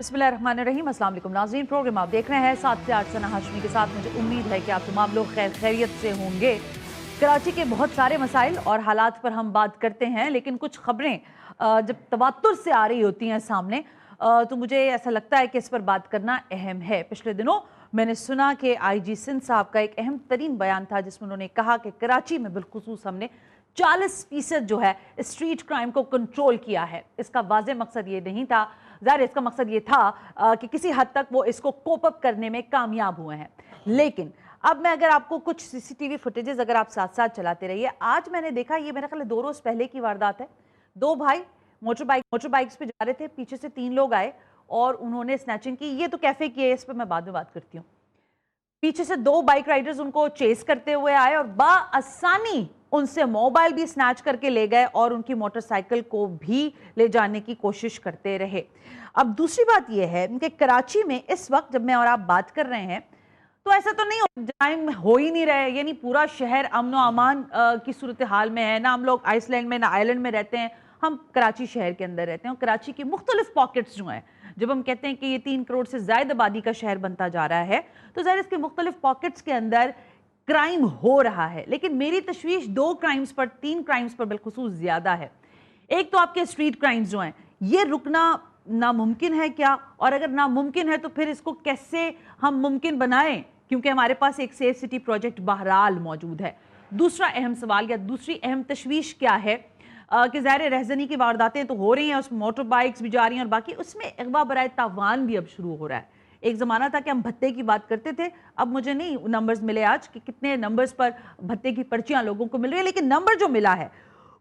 बिस्मिल्लाहिर्रहमानिर्रहीम। अस्सलाम वालेकुम नाज़रीन, प्रोग्राम आप देख रहे हैं 7 से 8 सना हाशमी के साथ। मुझे उम्मीद है कि आप तमाम लोग खैर खैरियत से होंगे। कराची के बहुत सारे मसाइल और हालात पर हम बात करते हैं, लेकिन कुछ खबरें जब तवातुर से आ रही होती हैं सामने तो मुझे ऐसा लगता है कि इस पर बात करना अहम है। पिछले दिनों मैंने सुना कि IG सिंध साहब का एक अहम तरीन बयान था जिसमें उन्होंने कहा कि कराची में बिलखुसूस हमने 40% जो है स्ट्रीट क्राइम को कंट्रोल किया है। इसका वाज़ेह मकसद ये नहीं था, ज़ाहिर इसका मकसद ये था कि किसी हद तक वो इसको कोप अप करने में कामयाब हुए हैं। लेकिन अब मैं अगर आपको कुछ CCTV फुटेजेस अगर आप साथ साथ चलाते रहिए, आज मैंने देखा, ये मेरा ख्याल 2 रोज़ पहले की वारदात है। 2 भाई मोटर बाइक्स पे जा रहे थे, पीछे से 3 लोग आए और उन्होंने स्नैचिंग की। ये तो कैफे की है, इस पर मैं बाद में बात करती हूँ। पीछे से 2 बाइक राइडर्स उनको चेस करते हुए आए और बाआसानी उनसे मोबाइल भी स्नैच करके ले गए और उनकी मोटरसाइकिल को भी ले जाने की कोशिश करते रहे। अब दूसरी बात यह है कि कराची में इस वक्त जब मैं और आप बात कर रहे हैं तो ऐसा तो नहीं हो ही नहीं रहे, यानी पूरा शहर अमन व अमान की सूरत हाल में है। ना हम लोग आइसलैंड में ना आइलैंड में रहते हैं, हम कराची शहर के अंदर रहते हैं। और कराची की मुख्तलिफ पॉकेट्स जो हैं, जब हम कहते हैं कि ये 3 करोड़ से ज्यादा आबादी का शहर बनता जा रहा है तो ज़ाहिर इसके मुख्तलिफ पॉकेट्स के अंदर क्राइम हो रहा है। लेकिन मेरी तशवीश 2 क्राइम्स पर, 3 क्राइम्स पर बिलखुसूस ज्यादा है। एक तो आपके स्ट्रीट क्राइम्स जो हैं, ये रुकना नामुमकिन है क्या? और अगर नामुमकिन है तो फिर इसको कैसे हम मुमकिन बनाएं, क्योंकि हमारे पास एक सेफ सिटी प्रोजेक्ट बहरहाल मौजूद है। दूसरा अहम सवाल या दूसरी अहम तशवीश क्या है कि ज़ाहिर रहज़नी की वारदातें तो हो रही हैं, उसमें मोटर बाइक्स भी जा रही हैं और बाकी उसमें अगवा बराए तावान भी अब शुरू हो रहा है। एक ज़माना था कि हम भत्ते की बात करते थे, अब मुझे नहीं नंबर्स मिले आज कि कितने नंबर्स पर भत्ते की पर्चियां लोगों को मिल रही है, लेकिन नंबर जो मिला है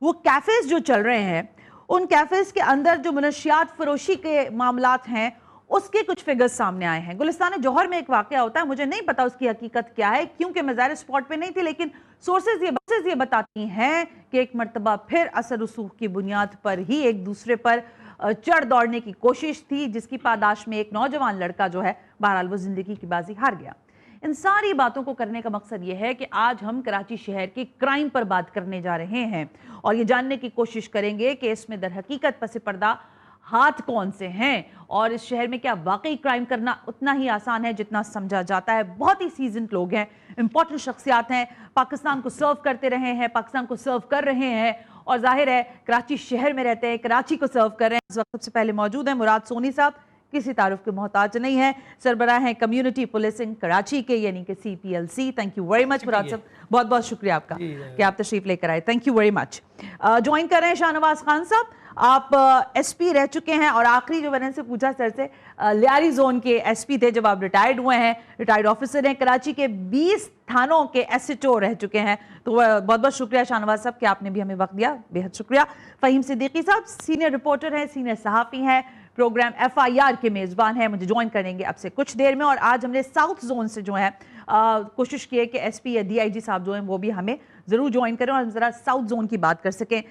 वो कैफ़ेज़ जो चल रहे हैं, उन कैफ़ेज़ के अंदर जो मनशियात फरोशी के मामलात हैं उसके कुछ फिगर्स सामने आए हैं। गुलिस्तान जौहर में एक वाकया होता है, मुझे नहीं पता उसकी हकीकत क्या है क्योंकि मैं ज़ाहिर स्पॉट पे नहीं थी, लेकिन सोर्सेज ये बताती हैं कि एक मरतबा फिर असर रसूख की बुनियाद पर ही एक दूसरे पर चढ़ दौड़ने की कोशिश थी, जिसकी पादाश में एक नौजवान लड़का जो है बहरहाल वो जिंदगी की बाजी हार गया। इन सारी बातों को करने का मकसद ये है कि आज हम कराची शहर के क्राइम पर बात करने जा रहे हैं और ये जानने की कोशिश करेंगे कि इसमें दर हकीकत पस पर्दा हाथ कौन से हैं और इस शहर में क्या वाकई क्राइम करना उतना ही आसान है जितना समझा जाता है। बहुत ही सीजन लोग हैं, इंपॉर्टेंट शख्सियात हैं, पाकिस्तान को सर्व करते रहे हैं, पाकिस्तान को सर्व कर रहे हैं और जाहिर है कराची शहर में रहते हैं, कराची को सर्व कर रहे हैं। इस वक्त सबसे पहले मौजूद हैं मुराद सोनी साहब, किसी तारुफ के मोहताज नहीं है, सरबराह हैं कम्युनिटी पुलिसिंग कराची के यानी कि CPLC। Thank you very much Murad Sahab, बहुत बहुत शुक्रिया आपका कि आप तशरीफ लेकर आए। Thank you very much. Join कर रहे हैं शाहनवाज खान साहब, आप SP रह चुके हैं और आखिरी जो मैंने से पूछा सर से, लियारी जोन के SP थे जब आप रिटायर्ड हुए हैं, रिटायर्ड ऑफिसर हैं, कराची के 20 थानों के SHO रह चुके हैं। तो बहुत बहुत शुक्रिया शाहनवाज साहब कि आपने भी हमें वक्त दिया, बेहद शुक्रिया। फ़हीम सिद्दीकी साहब सीनियर रिपोर्टर हैं, सीनियर सहाफ़ी हैं, प्रोग्राम FIR के मेज़बान हैं, मुझे ज्वाइन करेंगे अब से कुछ देर में। और आज हमने साउथ जोन से जो है कोशिश की है कि SP या DIG साहब जो हैं वो भी हमें ज़रूर ज्वाइन करें और हम ज़रा साउथ जोन की बात कर सकें।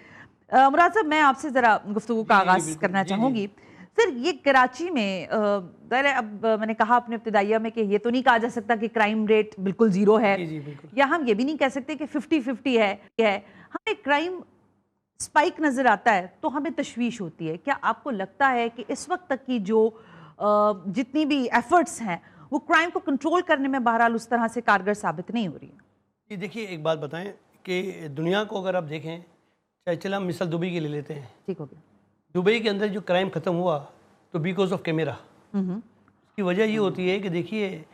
मुराद साहब, मैं आपसे ज़रा गुफ्तगू का आगाज़ करना चाहूँगी। सर, ये कराची में अब मैंने कहा अपने इब्तिदाइया में कि ये तो नहीं कहा जा सकता कि क्राइम रेट बिल्कुल ज़ीरो है, या हम ये भी नहीं कह सकते कि 50-50 है। हमें क्राइम स्पाइक नज़र आता है तो हमें तशवीश होती है। क्या आपको लगता है कि इस वक्त तक की जो जितनी भी एफर्ट्स हैं वो क्राइम को कंट्रोल करने में बहरहाल उस तरह से कारगर साबित नहीं हो रही है? जी देखिए, एक बात बताएं कि दुनिया को अगर आप देखें, चाहे चला हम मिसाल दुबई की ले लेते हैं, ठीक हो गया। दुबई के अंदर जो क्राइम ख़त्म हुआ तो बिकॉज ऑफ कैमरा। इसकी वजह ये होती है कि देखिए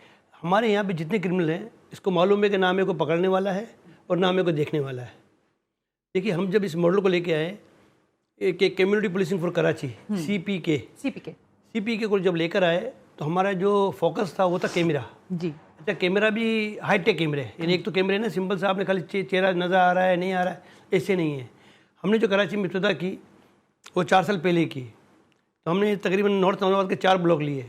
हमारे यहाँ पे जितने क्रिमिनल हैं, इसको मालूम है कि ना मेरे को पकड़ने वाला है और ना मेरे को देखने वाला है। देखिए, हम जब इस मॉडल को लेके आए एक community policing for Karachi CPK को जब लेकर आए तो हमारा जो फोकस था वो था कैमरा। जी अच्छा, कैमरा भी हाईटेक कैमरे, यानी एक तो कैमरे ना सिंपल सा आपने खाली चेहरा नज़र आ रहा है नहीं आ रहा है, ऐसे नहीं है। हमने जो कराची में इब्तिदा की वो 4 साल पहले की, तो हमने तकरीबन नॉर्थ इस्लामाबाद के 4 ब्लॉक लिए,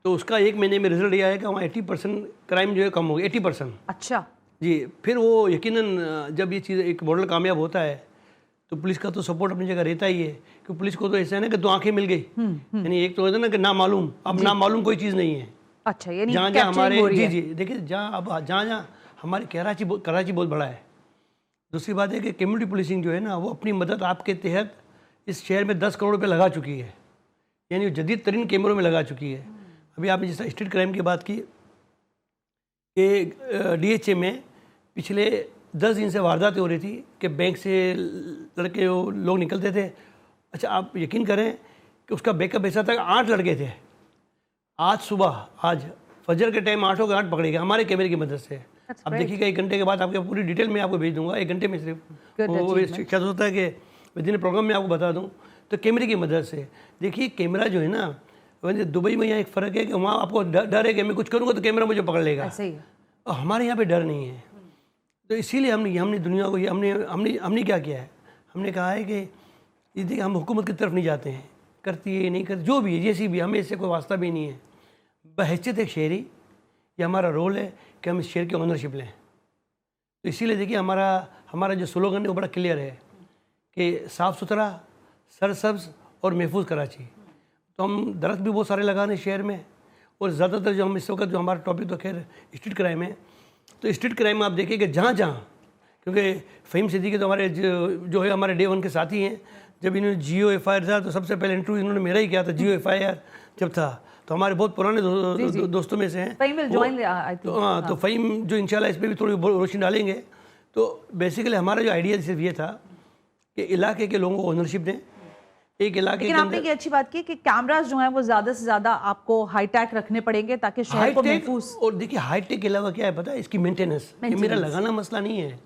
तो उसका 1 महीने में रिजल्ट ये आया कि वहाँ 80% क्राइम जो है कम हो गया, 80%। अच्छा जी। फिर वो यकीनन जब ये चीज़ एक मॉडल कामयाब होता है तो पुलिस का तो सपोर्ट अपनी जगह रहता ही है, कि पुलिस को तो ऐसा है ना कि 2 आंखें मिल गई, यानी एक तो होता है ना कि ना मालूम, अब ना मालूम कोई चीज़ नहीं है। अच्छा, यानी जहाँ जहाँ हमारे जी देखिए जहाँ हमारी कराची बहुत बड़ा है। दूसरी बात है कि कम्युनिटी पुलिसिंग जो है ना वो अपनी मदद आपके तहत इस शहर में 10 करोड़ रुपये लगा चुकी है। यानी जदीद तरीन कैमरों में लगा चुकी है। अभी आपने जैसा स्ट्रीट क्राइम की बात की कि DHA में पिछले 10 दिन से वारदातें हो रही थी कि बैंक से लड़के लोग निकलते थे। अच्छा, आप यकीन करें कि उसका बैकअप ऐसा था कि 8 लड़के थे। आज सुबह, आज फजर के टाइम 8 के 8 पकड़े गए हमारे कैमरे की मदद से। अब देखिएगा 1 घंटे के बाद आपके पूरी डिटेल में आपको भेज दूंगा, 1 घंटे में सिर्फ वो शायद होता है कि विदिन प्रोग्राम में आपको बता दूं। तो कैमरे की मदद से देखिए, कैमरा जो है ना, दुबई में यहाँ एक फ़र्क है कि वहाँ आपको डर है कि मैं कुछ करूँगा तो कैमरा मुझे पकड़ लेगा, और हमारे यहाँ पे डर नहीं है। तो इसीलिए हमने दुनिया को हमने क्या किया है, हमने कहा है कि ये देखिए हम हुकूमत की तरफ नहीं जाते हैं, करती है नहीं करती, जो भी है जैसी भी, हमें इससे कोई वास्ता भी नहीं है। बहैसियत एक शहरी, ये हमारा रोल है कि हम इस शहर की ओनरशिप लें। तो इसीलिए देखिए हमारा जो स्लोगन है वो बड़ा क्लियर है कि साफ़ सुथरा, सरसब्ज और महफूज कराची। तो हम दरख्त भी बहुत सारे लगा रहे हैं शहर में, और ज़्यादातर जो हम इस वक्त जो हमारा टॉपिक तो खैर स्ट्रीट क्राइम है, तो स्ट्रीट क्राइम में आप देखिए कि जहाँ क्योंकि फ़हीम सिद्दीकी तो हमारे जो है हमारे डे 1 के साथी हैं। जब इन्होंने जियो FIR था तो सबसे पहले इंटरव्यू इन्होंने मेरा ही किया था, जियो FIR जब था, तो हमारे बहुत पुराने दोस्तों में से हैं। हाँ, तो फ़हीम जो इंशाल्लाह इस पर भी थोड़ी रोशनी डालेंगे। तो बेसिकली हमारा जो आइडिया सिर्फ ये था कि इलाके के लोगों को ओनरशिप दें, एक इलाके। लेकिन आपने ये अच्छी बात की कि कैमरास जो हैं वो ज़्यादा से ज़्यादा आपको हाईटेक रखने पड़ेंगे ताकि शहर को महफूज। और देखिए हाईटेक के अलावा क्या है पता है, इसकी मेंटेनेंस, ये मेरा लगाना मसला नहीं है।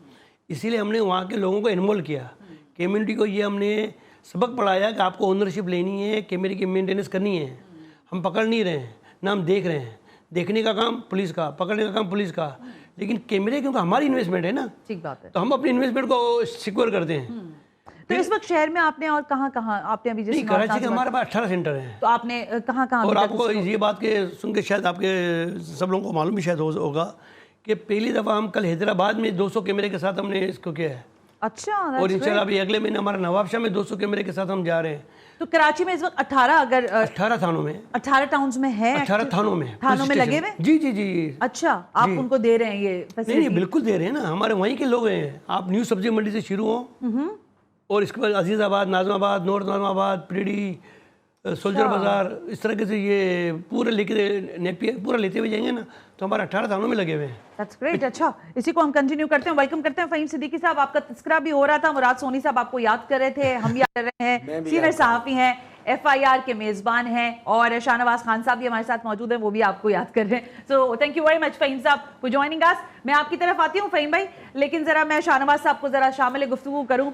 इसीलिए हमने वहाँ के लोगों को इन्वॉल्व किया, कम्युनिटी को ये हमने सबक पढ़ाया कि आपको ओनरशिप लेनी है, कैमरे की मेंटेनेंस करनी है। हम पकड़ नहीं रहे हैं ना, हम देख रहे हैं। देखने का काम पुलिस का, पकड़ने का काम पुलिस का, लेकिन कैमरे क्योंकि हमारी इन्वेस्टमेंट है ना, ठीक बात है, तो हम अपनी इन्वेस्टमेंट को सिक्योर करते हैं। तो इस वक्त शहर में आपने और कहाँ आपने अभी जैसे कराची के हमारे पास 18 सेंटर हैं, तो आपने कहाँ और आपको ये बात के सुन के शायद आपके सब लोगों को मालूम भी शायद होगा कि पहली दफ़ा हम कल हैदराबाद में 200 कैमरे के साथ हमने इसको किया है। अच्छा, और इंशाल्लाह अभी अगले महीने हमारा नवाबशाह में 200 कैमरे के साथ हम जा रहे हैं। तो कराची में इस वक्त 18 थानों में, 18 टाउन्स में है, 18 थानों में लगे हुए। जी। अच्छा, आप उनको दे रहे हैं ये? नहीं, बिल्कुल दे रहे हैं ना, हमारे वहीं के लोग हैं। आप न्यू सब्जी मंडी से शुरू हो और इसके बाद अजीज़ाबाद, नाज़माबाद, नॉर्थ नाज़माबाद, प्रीडी, सोल्जर बाज़ार, इस तरह से ये पूरा लेते हुए जाएंगे ना, तो हमारे 18 थानों में लगे हुए हैं। That's great। अच्छा, इसी को हम कंटिन्यू करते हैं। वेलकम करते हैं फ़हीम सिद्दीकी साहब। आपका तस्करा भी हो रहा था, मुराद सोनी साहब आपको याद कर रहे थे, हम याद कर रहे हैं, सीनियर सहाफ़ी हैं, FIR के मेज़बान हैं, और शाहनवाज खान साहब भी हमारे साथ मौजूद हैं, वो भी आपको याद कर रहे हैं। So thank you very much Faheem sahab for joining us. मैं आपकी तरफ आती हूँ फ़हीम भाई, लेकिन ज़रा मैं शाहनवाज साहब को ज़रा शामिल गुफ्तगू करूँ।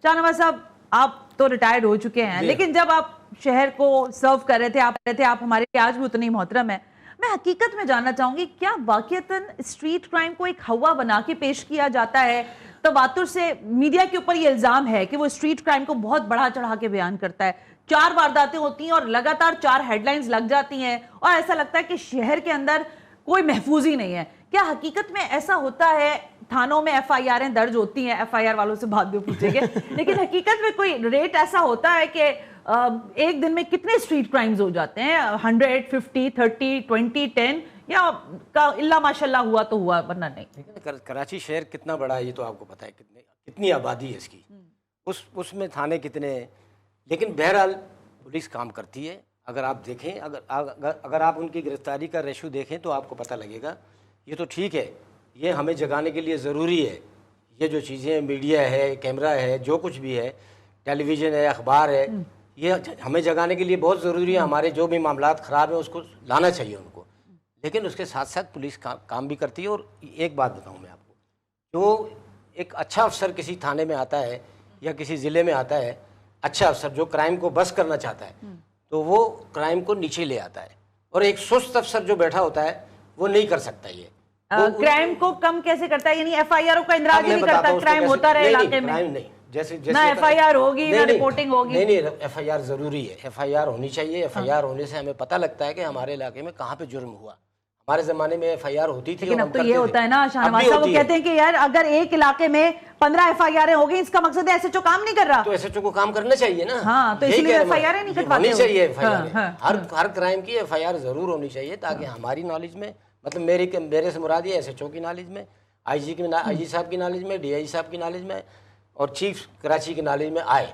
शाहनवाज साहब, आप तो रिटायर्ड हो चुके हैं, लेकिन जब आप शहर को सर्व कर रहे थे, आप हमारे लिए आज भी उतने ही मोहतरम है। मैं हकीकत में जानना चाहूंगी, क्या वाकईतन स्ट्रीट क्राइम को एक हवा बना के पेश किया जाता है? तवातुर से मीडिया के ऊपर ये इल्जाम है कि वो स्ट्रीट क्राइम को बहुत बढ़ा चढ़ा के बयान करता है। 4 वारदातें होती हैं और लगातार 4 हेडलाइंस लग जाती हैं, और ऐसा लगता है कि शहर के अंदर कोई महफूज ही नहीं है। क्या हकीकत में ऐसा होता है? थानों में FIR दर्ज होती हैं, FIR वालों से बाद में पूछेंगे, लेकिन हकीकत में कोई रेट ऐसा होता है कि एक दिन में कितने स्ट्रीट क्राइम्स हो जाते हैं? 100, 50, 30, 20, 10, या इल्ला माशाल्लाह हुआ तो हुआ, वरना नहीं? कराची शहर कितना बड़ा है ये तो आपको पता है, कितनी आबादी है इसकी, उसमें थाने कितने हैं। लेकिन बहरहाल पुलिस काम करती है। अगर आप देखें, अगर आप उनकी गिरफ्तारी का रेशो देखें तो आपको पता लगेगा। ये तो ठीक है, ये हमें जगाने के लिए ज़रूरी है। ये जो चीज़ें, मीडिया है, कैमरा है, जो कुछ भी है, टेलीविज़न है, अखबार है, ये हमें जगाने के लिए बहुत ज़रूरी है। हमारे जो भी मामलात ख़राब हैं उसको लाना चाहिए उनको। लेकिन उसके साथ साथ पुलिस काम भी करती है। और एक बात बताऊँ मैं आपको, जो एक अच्छा अफसर किसी थाने में आता है या किसी ज़िले में आता है, अच्छा अफसर जो क्राइम को बस करना चाहता है, तो वो क्राइम को नीचे ले आता है। और एक सुस्त अफसर जो बैठा होता है वो नहीं कर सकता ये। क्राइम को कम कैसे करता है? यानी FIR का इंदराज ही नहीं करता, क्राइम होता रहे इलाके में। क्राइम नहीं, जैसे ना FIR होगी ना रिपोर्टिंग होगी। नहीं, FIR जरूरी है, FIR होनी चाहिए। FIR होने से हमें पता लगता है कि हमारे इलाके में कहाँ पे जुर्म हुआ। हमारे जमाने में FIR होती थी, लेकिन अब तो ये होता है ना शाहनवाज साहब, वो कहते हैं कि यार अगर एक इलाके में 15 FIR हो गई, इसका मकसद है SHO काम नहीं कर रहा, तो SHO को काम करना चाहिए ना। हाँ, तो इसलिए FIR नहीं कटवाते होनी चाहिए। FIR हर क्राइम की FIR जरूर होनी चाहिए, ताकि हमारी नॉलेज में, मतलब मेरे से मुराद ये SHO की नॉलेज में, IG साहब की नॉलेज में, DIG साहब की नॉलेज में, और चीफ कराची की नॉलेज में आए,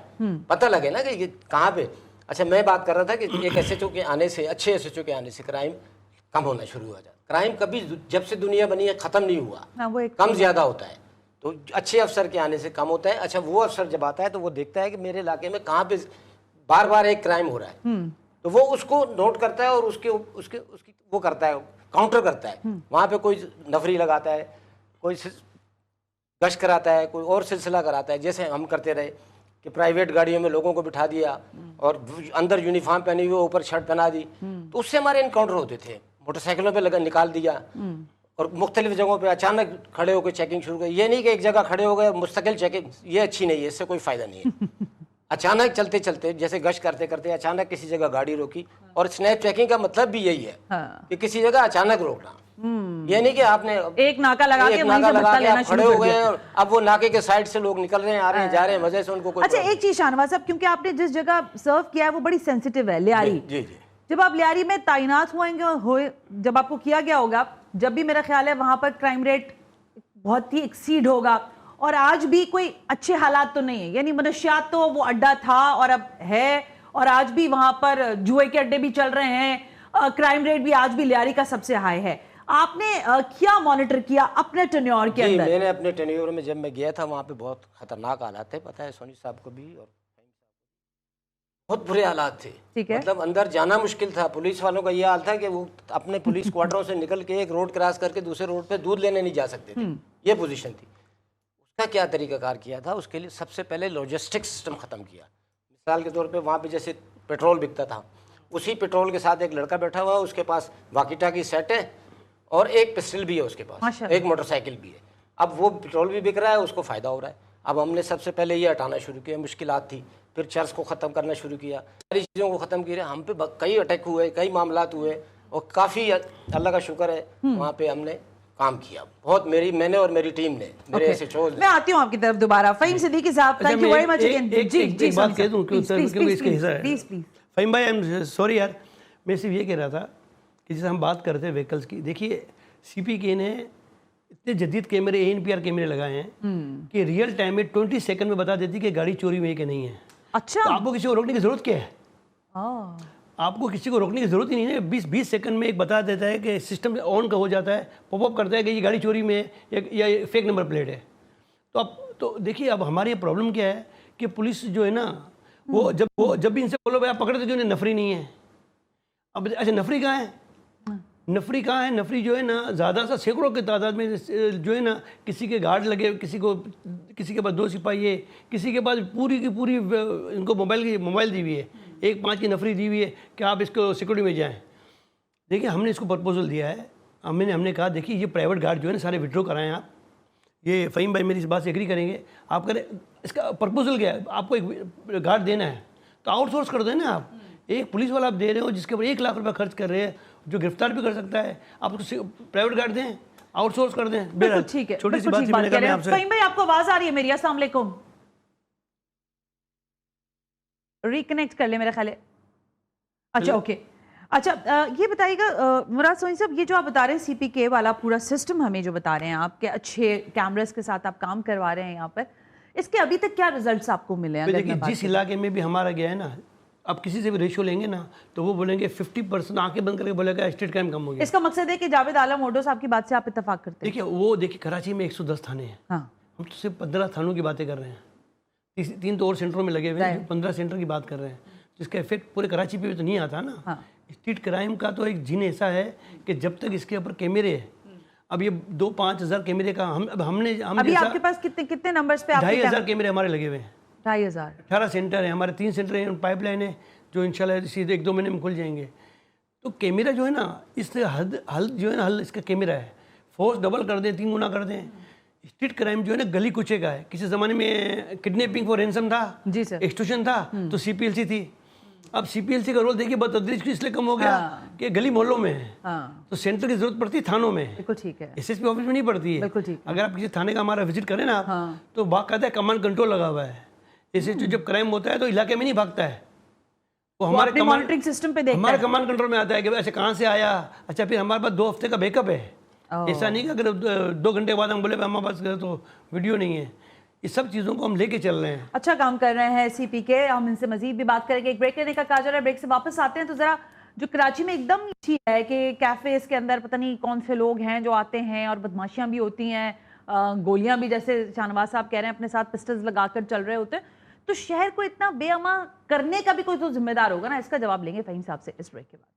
पता लगे ना कि कहाँ पे। अच्छा, मैं बात कर रहा था कि एक एसएचओ के आने से, अच्छे एसएचओ के आने से क्राइम कम होना शुरू हो जाता। क्राइम कभी जब से दुनिया बनी है खत्म नहीं हुआ, वो कम ज्यादा होता है। तो अच्छे अफसर के आने से कम होता है। अच्छा, वो अफसर जब आता है तो वो देखता है कि मेरे इलाके में कहाँ पे बार बार एक क्राइम हो रहा है, तो वो उसको नोट करता है और उसकी वो करता है, काउंटर करता है। वहाँ पे कोई नफरी लगाता है, कोई गश्त कराता है, कोई और सिलसिला कराता है, जैसे हम करते रहे कि प्राइवेट गाड़ियों में लोगों को बिठा दिया और अंदर यूनिफॉर्म पहनी हुई, ऊपर शर्ट पहना दी, तो उससे हमारे इनकाउंटर होते थे। मोटरसाइकिलों पे लगा निकाल दिया और मुख्तलिफ जगहों पे अचानक खड़े होकर चेकिंग शुरू कर। ये नहीं कि एक जगह खड़े हो गए मुस्तकिल चेकिंग, ये अच्छी नहीं है, इससे कोई फायदा नहीं है। अचानक चलते चलते जैसे गश्त करते करते अचानक किसी जगह गाड़ी रोकी, और स्नैप चेकिंग का मतलब भी यही है कि किसी जगह अचानक रोकना। ये नहीं कि आपने एक नाका लगा के वहीं से बदला लेना खड़े शुरू हो कर गए दिया। हैं, अब वो नाके के साइड से लोग निकल रहे हैं, आ रहे हैं, जा रहे हैं, मजे से उनको कोई अच्छा, एक चीज शाहनवाज साहब, क्योंकि आपने जिस जगह सर्व किया है वो बड़ी सेंसिटिव है, लियारी। जी जी। जब आप लियारी में तैनात हुए, जब आपको किया गया होगा, जब भी मेरा ख्याल है वहां पर क्राइम रेट बहुत ही एक्सीड होगा, और आज भी कोई अच्छे हालात तो नहीं है, यानी मनशियात तो वो अड्डा था और अब है, और आज भी वहां पर जुए के अड्डे भी चल रहे हैं, क्राइम रेट भी आज भी लियारी का सबसे हाई है। आपने क्या मॉनिटर किया अपने टेन्योर के अंदर? मैंने अपने टेन्योर में जब मैं गया था वहाँ पे बहुत खतरनाक हालात थे, पता है सोनी साहब को भी, और बहुत बुरे हालात थे। ठीक है। मतलब अंदर जाना मुश्किल था। पुलिस वालों का ये हाल था कि वो अपने पुलिस क्वार्टरों से निकल के एक रोड क्रॉस करके दूसरे रोड पे दूध लेने नहीं जा सकते थे, ये पोजीशन थी। उसका क्या तरीकाकार किया था, उसके लिए सबसे पहले लॉजिस्टिक सिस्टम ख़त्म किया। मिसाल के तौर पे वहाँ पे जैसे पेट्रोल बिकता था, उसी पेट्रोल के साथ एक लड़का बैठा हुआ है, उसके पास वाकीटा की सेट है और एक पिस्टल भी है उसके पास, एक मोटरसाइकिल भी है। अब वो पेट्रोल भी बिक रहा है, उसको फ़ायदा हो रहा है। अब हमने सबसे पहले ये हटाना शुरू किया, मुश्किलात थी। फिर चर्च को ख़त्म करना शुरू किया, सारी चीज़ों को ख़त्म किया। हम पे कई अटैक हुए, कई मामलात हुए, और काफ़ी अल्लाह का शुक्र है वहाँ पे हमने काम किया बहुत, मैंने और मेरी टीम ने, मेरे ऐसे छोड़। मैं आती हूँ आपकी तरफ दोबारा। फहीम सिद्दीकी साहब, thank you very much again. एक बात कह दूं कि इसका हिस्सा है। Please please. फहीम भाई, आई एम सॉरी यार, मैं सिर्फ ये कह रहा था कि जैसे हम बात करते हैं व्हीकल्स की, देखिए CPK ने इतने जदीद कैमरे, ANPR कैमरे लगाए हैं कि रियल टाइम में 20 सेकंड में बता देती है कि गाड़ी चोरी हुई है कि नहीं है। अच्छा, तो आपको किसी को रोकने की जरूरत क्या है? आपको किसी को रोकने की जरूरत ही नहीं है। 20 सेकंड में एक बता देता है कि सिस्टम ऑन का हो जाता है, पॉपअप करता है कि ये गाड़ी चोरी में है या फेक नंबर प्लेट है। तो अब तो देखिए, अब हमारी प्रॉब्लम क्या है कि पुलिस जो है ना, वो जब भी इनसे बोलो भाई आप पकड़ते क्यों नहीं, नफरी नहीं है। अब अच्छा, नफरी कहाँ है? नफरी कहाँ है? नफरी जो है ना, ज़्यादा सा सैकड़ों की तादाद में जो है ना, किसी के गार्ड लगे, किसी के पास 2 सिपाही है, किसी के पास पूरी की पूरी इनको मोबाइल दी हुई है, 1-5 की नफरी दी हुई है कि आप इसको सिक्योरिटी में जाएं। देखिए, हमने इसको प्रपोजल दिया है। हमने कहा देखिए, ये प्राइवेट गार्ड जो है ना, सारे विड्रॉ कराएं आप। ये फ़हीम भाई मेरी इस बात से एग्री करेंगे। आप करें, इसका प्रपोजल क्या है? आपको एक गार्ड देना है तो आउटसोर्स कर दें ना। आप एक पुलिस वाला आप दे रहे हो जिसके ऊपर 1 लाख रुपया खर्च कर रहे हैं, जो गिरफ्तार भी कर सकता है, आप उसको प्राइवेट गार्ड दें, आउटसोर्स कर दें। बिल्कुल ठीक है, छोटी सी बात मैंने कहा आपसे। फहीम भाई, आपको आवाज आ रही है मेरी? अस्सलाम वालेकुम। रिकनेक्ट कर ले मेरा ख्याल है। अच्छा, ओके। अच्छा, ये बताइएगा मुराद सोनी साहब, ये जो आप बता रहे हैं CPK वाला पूरा सिस्टम हमें जो बता रहे हैं, आपके अच्छे कैमरास के साथ आप काम करवा रहे हैं यहाँ पर, इसके अभी तक क्या रिजल्ट्स आपको मिले हैं? देखिए, जिस इलाके में भी हमारा गया है ना, आप किसी से भी रेशियो लेंगे ना, तो वो बोलेंगे 50% आंखें बंद करके बोलेगा स्ट्रीट क्राइम कम हो गया। इसका मकसद है कि जावेद आलम ओडो साहब की बात से आप इत्तेफाक करते हैं? देखिए कराची में 110 थाने हैं। हाँ। हम तो सिर्फ 15 थानों की बातें कर रहे हैं। 3 तो और सेंटरों में लगे हुए हैं, 15 सेंटर की बात कर रहे हैं, जिसका इफेक्ट पूरे कराची पे तो नहीं आता ना। हाँ। स्ट्रीट क्राइम का तो एक जिन ऐसा है कि जब तक इसके ऊपर कैमरे है, अब ये 2-5 हज़ार कैमरे का हम अभी आपके पास कितने नंबर्स पे? 2,500 कैमरे हमारे लगे हुए हैं। 2,500। 18 सेंटर है हमारे, 3 सेंटर हैं, पाइपलाइन है जो इंशाल्लाह सीधे 1-2 महीने में खुल जाएंगे। तो कैमरा जो है ना, इससे हल जो है ना, हल इसका कैमरा है। फोर्स डबल कर दें, 3 गुना कर दें। स्ट्रीट क्राइम जो है ना, गली कुचे का है। किसी ज़माने में किडनैपिंग फॉर रैंसम था, जी सर, एक्सटॉर्शन था, तो CPLC थी। अब CPLC का रोल देखिए बतदरीज इसलिए कम हो गया कि गली मोहल्लों में है। तो सेंटर की जरूरत पड़ती है थानों में। बिल्कुल ठीक है। SSP ऑफिस में नहीं पड़ती है। बिल्कुल ठीक। अगर आप किसी थाने का हमारा विजिट करें ना, तो बाकायदा कमांड कंट्रोल लगा हुआ है। SSP जब क्राइम होता है तो इलाके में नहीं भागता है, वो हमारे मॉनिटरिंग सिस्टम पे देखता है, हमारे कमांड कंट्रोल में आता है कि ऐसे कहाँ से आया। अच्छा, फिर हमारे पास 2 हफ्ते का बैकअप है। ऐसा नहीं कि अगर 2 घंटे बाद हम बोले हमारे पास तो वीडियो नहीं है। ये सब चीज़ों को हम लेके चल रहे हैं। अच्छा काम कर रहे हैं सीपी के, हम इनसे मजीद भी बात करेंगे। एक ब्रेक लेने का कहा जा रहा है, ब्रेक से वापस आते हैं तो जरा जो कराची में एकदम अच्छी है कि कैफेज के अंदर पता नहीं कौन से लोग हैं जो आते हैं और बदमाशियां भी होती हैं, गोलियां भी, जैसे शाहनवाज साहब कह रहे हैं, अपने साथ पिस्टल्स लगाकर चल रहे होते हैं। तो शहर को इतना बेअमा करने का भी कोई तो जिम्मेदार होगा ना, इसका जवाब लेंगे फहीम साहब से इस ब्रेक के बाद।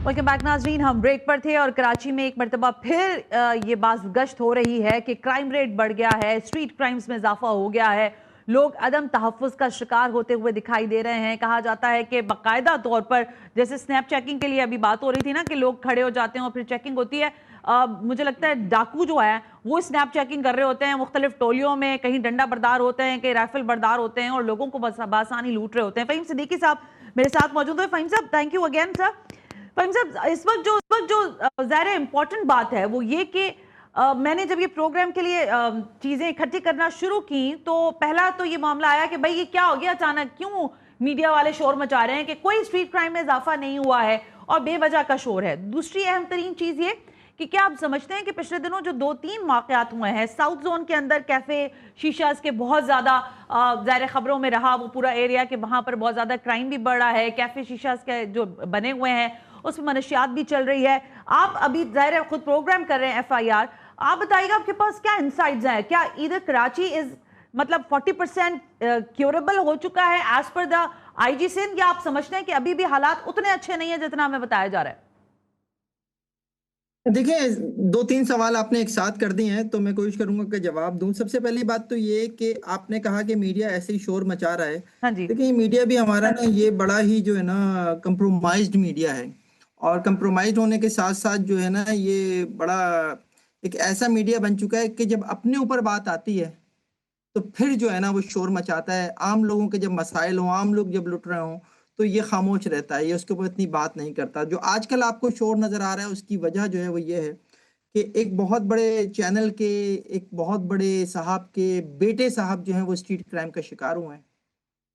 वेलकम बैक नाजरीन, हम ब्रेक पर थे और कराची में एक मरतबा फिर ये बाज़गश्त हो रही है कि क्राइम रेट बढ़ गया है, स्ट्रीट क्राइम्स में इजाफा हो गया है, लोग अदम तहफ़्फ़ुज़ का शिकार होते हुए दिखाई दे रहे हैं। कहा जाता है कि बाकायदा तौर पर, जैसे स्नैप चेकिंग के लिए अभी बात हो रही थी ना कि लोग खड़े हो जाते हैं और फिर चेकिंग होती है, मुझे लगता है डाकू जो है वो स्नैप चेकिंग कर रहे होते हैं मुख्तलिफ टोलियों में, कहीं डंडा बरदार होते हैं, कहीं राइफल बरदार होते हैं और लोगों को बासानी लूट रहे होते हैं। फ़हीम सिद्दीकी साहब मेरे साथ मौजूद है। Faheem sahab, thank you again sir. Faheem sahab, इस वक्त जो ज़ाहिर इम्पोर्टेंट बात है वो ये कि मैंने जब ये प्रोग्राम के लिए चीज़ें इकट्ठी करना शुरू की तो पहला तो ये मामला आया कि भाई ये क्या हो गया अचानक, क्यों मीडिया वाले शोर मचा रहे हैं कि कोई स्ट्रीट क्राइम में इजाफा नहीं हुआ है और बेवजह का शोर है। दूसरी अहम तरीन चीज़ ये कि क्या आप समझते हैं कि पिछले दिनों जो 2-3 वाक़यात हुए हैं साउथ जोन के अंदर, कैफ़े शीशास के बहुत ज़्यादा ज़ाहिर खबरों में रहा वो पूरा एरिया कि वहाँ पर बहुत ज़्यादा क्राइम भी बढ़ रहा है, कैफ़े शीशास के जो बने हुए हैं उसमें मनशियात भी चल रही है। आप अभी ज़ाहिर खुद प्रोग्राम कर रहे हैं FIR, आप बताइएगा आपके पास क्या इंसाइट्स हैं? क्या इधर कराची इज मतलब 40% क्योरेबल हो चुका है as per the IG Sindh, या आप समझते हैं कि अभी भी हालात उतने अच्छे नहीं है जितना हमें बताया जा रहा है? देखिए, 2-3 सवाल आपने एक साथ कर दिए हैं तो मैं कोशिश करूंगा कि जवाब दूं। सबसे पहली बात तो ये कि आपने कहा कि मीडिया ऐसे ही शोर मचा रहा है। हाँ जी। देखिए, मीडिया भी हमारा ना ये बड़ा ही जो है ना कंप्रोमाइज्ड मीडिया है, और कंप्रोमाइज्ड होने के साथ साथ जो है ना ये बड़ा एक ऐसा मीडिया बन चुका है कि जब अपने ऊपर बात आती है तो फिर जो है ना वो शोर मचाता है। आम लोगों के जब मसाइल हों, आम लोग जब लुट रहे हों तो ये खामोश रहता है, ये उसके ऊपर इतनी बात नहीं करता। जो आजकल आपको शोर नजर आ रहा है उसकी वजह जो है वो ये है कि एक बहुत बड़े चैनल के एक बहुत बड़े साहब के बेटे साहब जो हैं वो स्ट्रीट क्राइम का शिकार हुए हैं,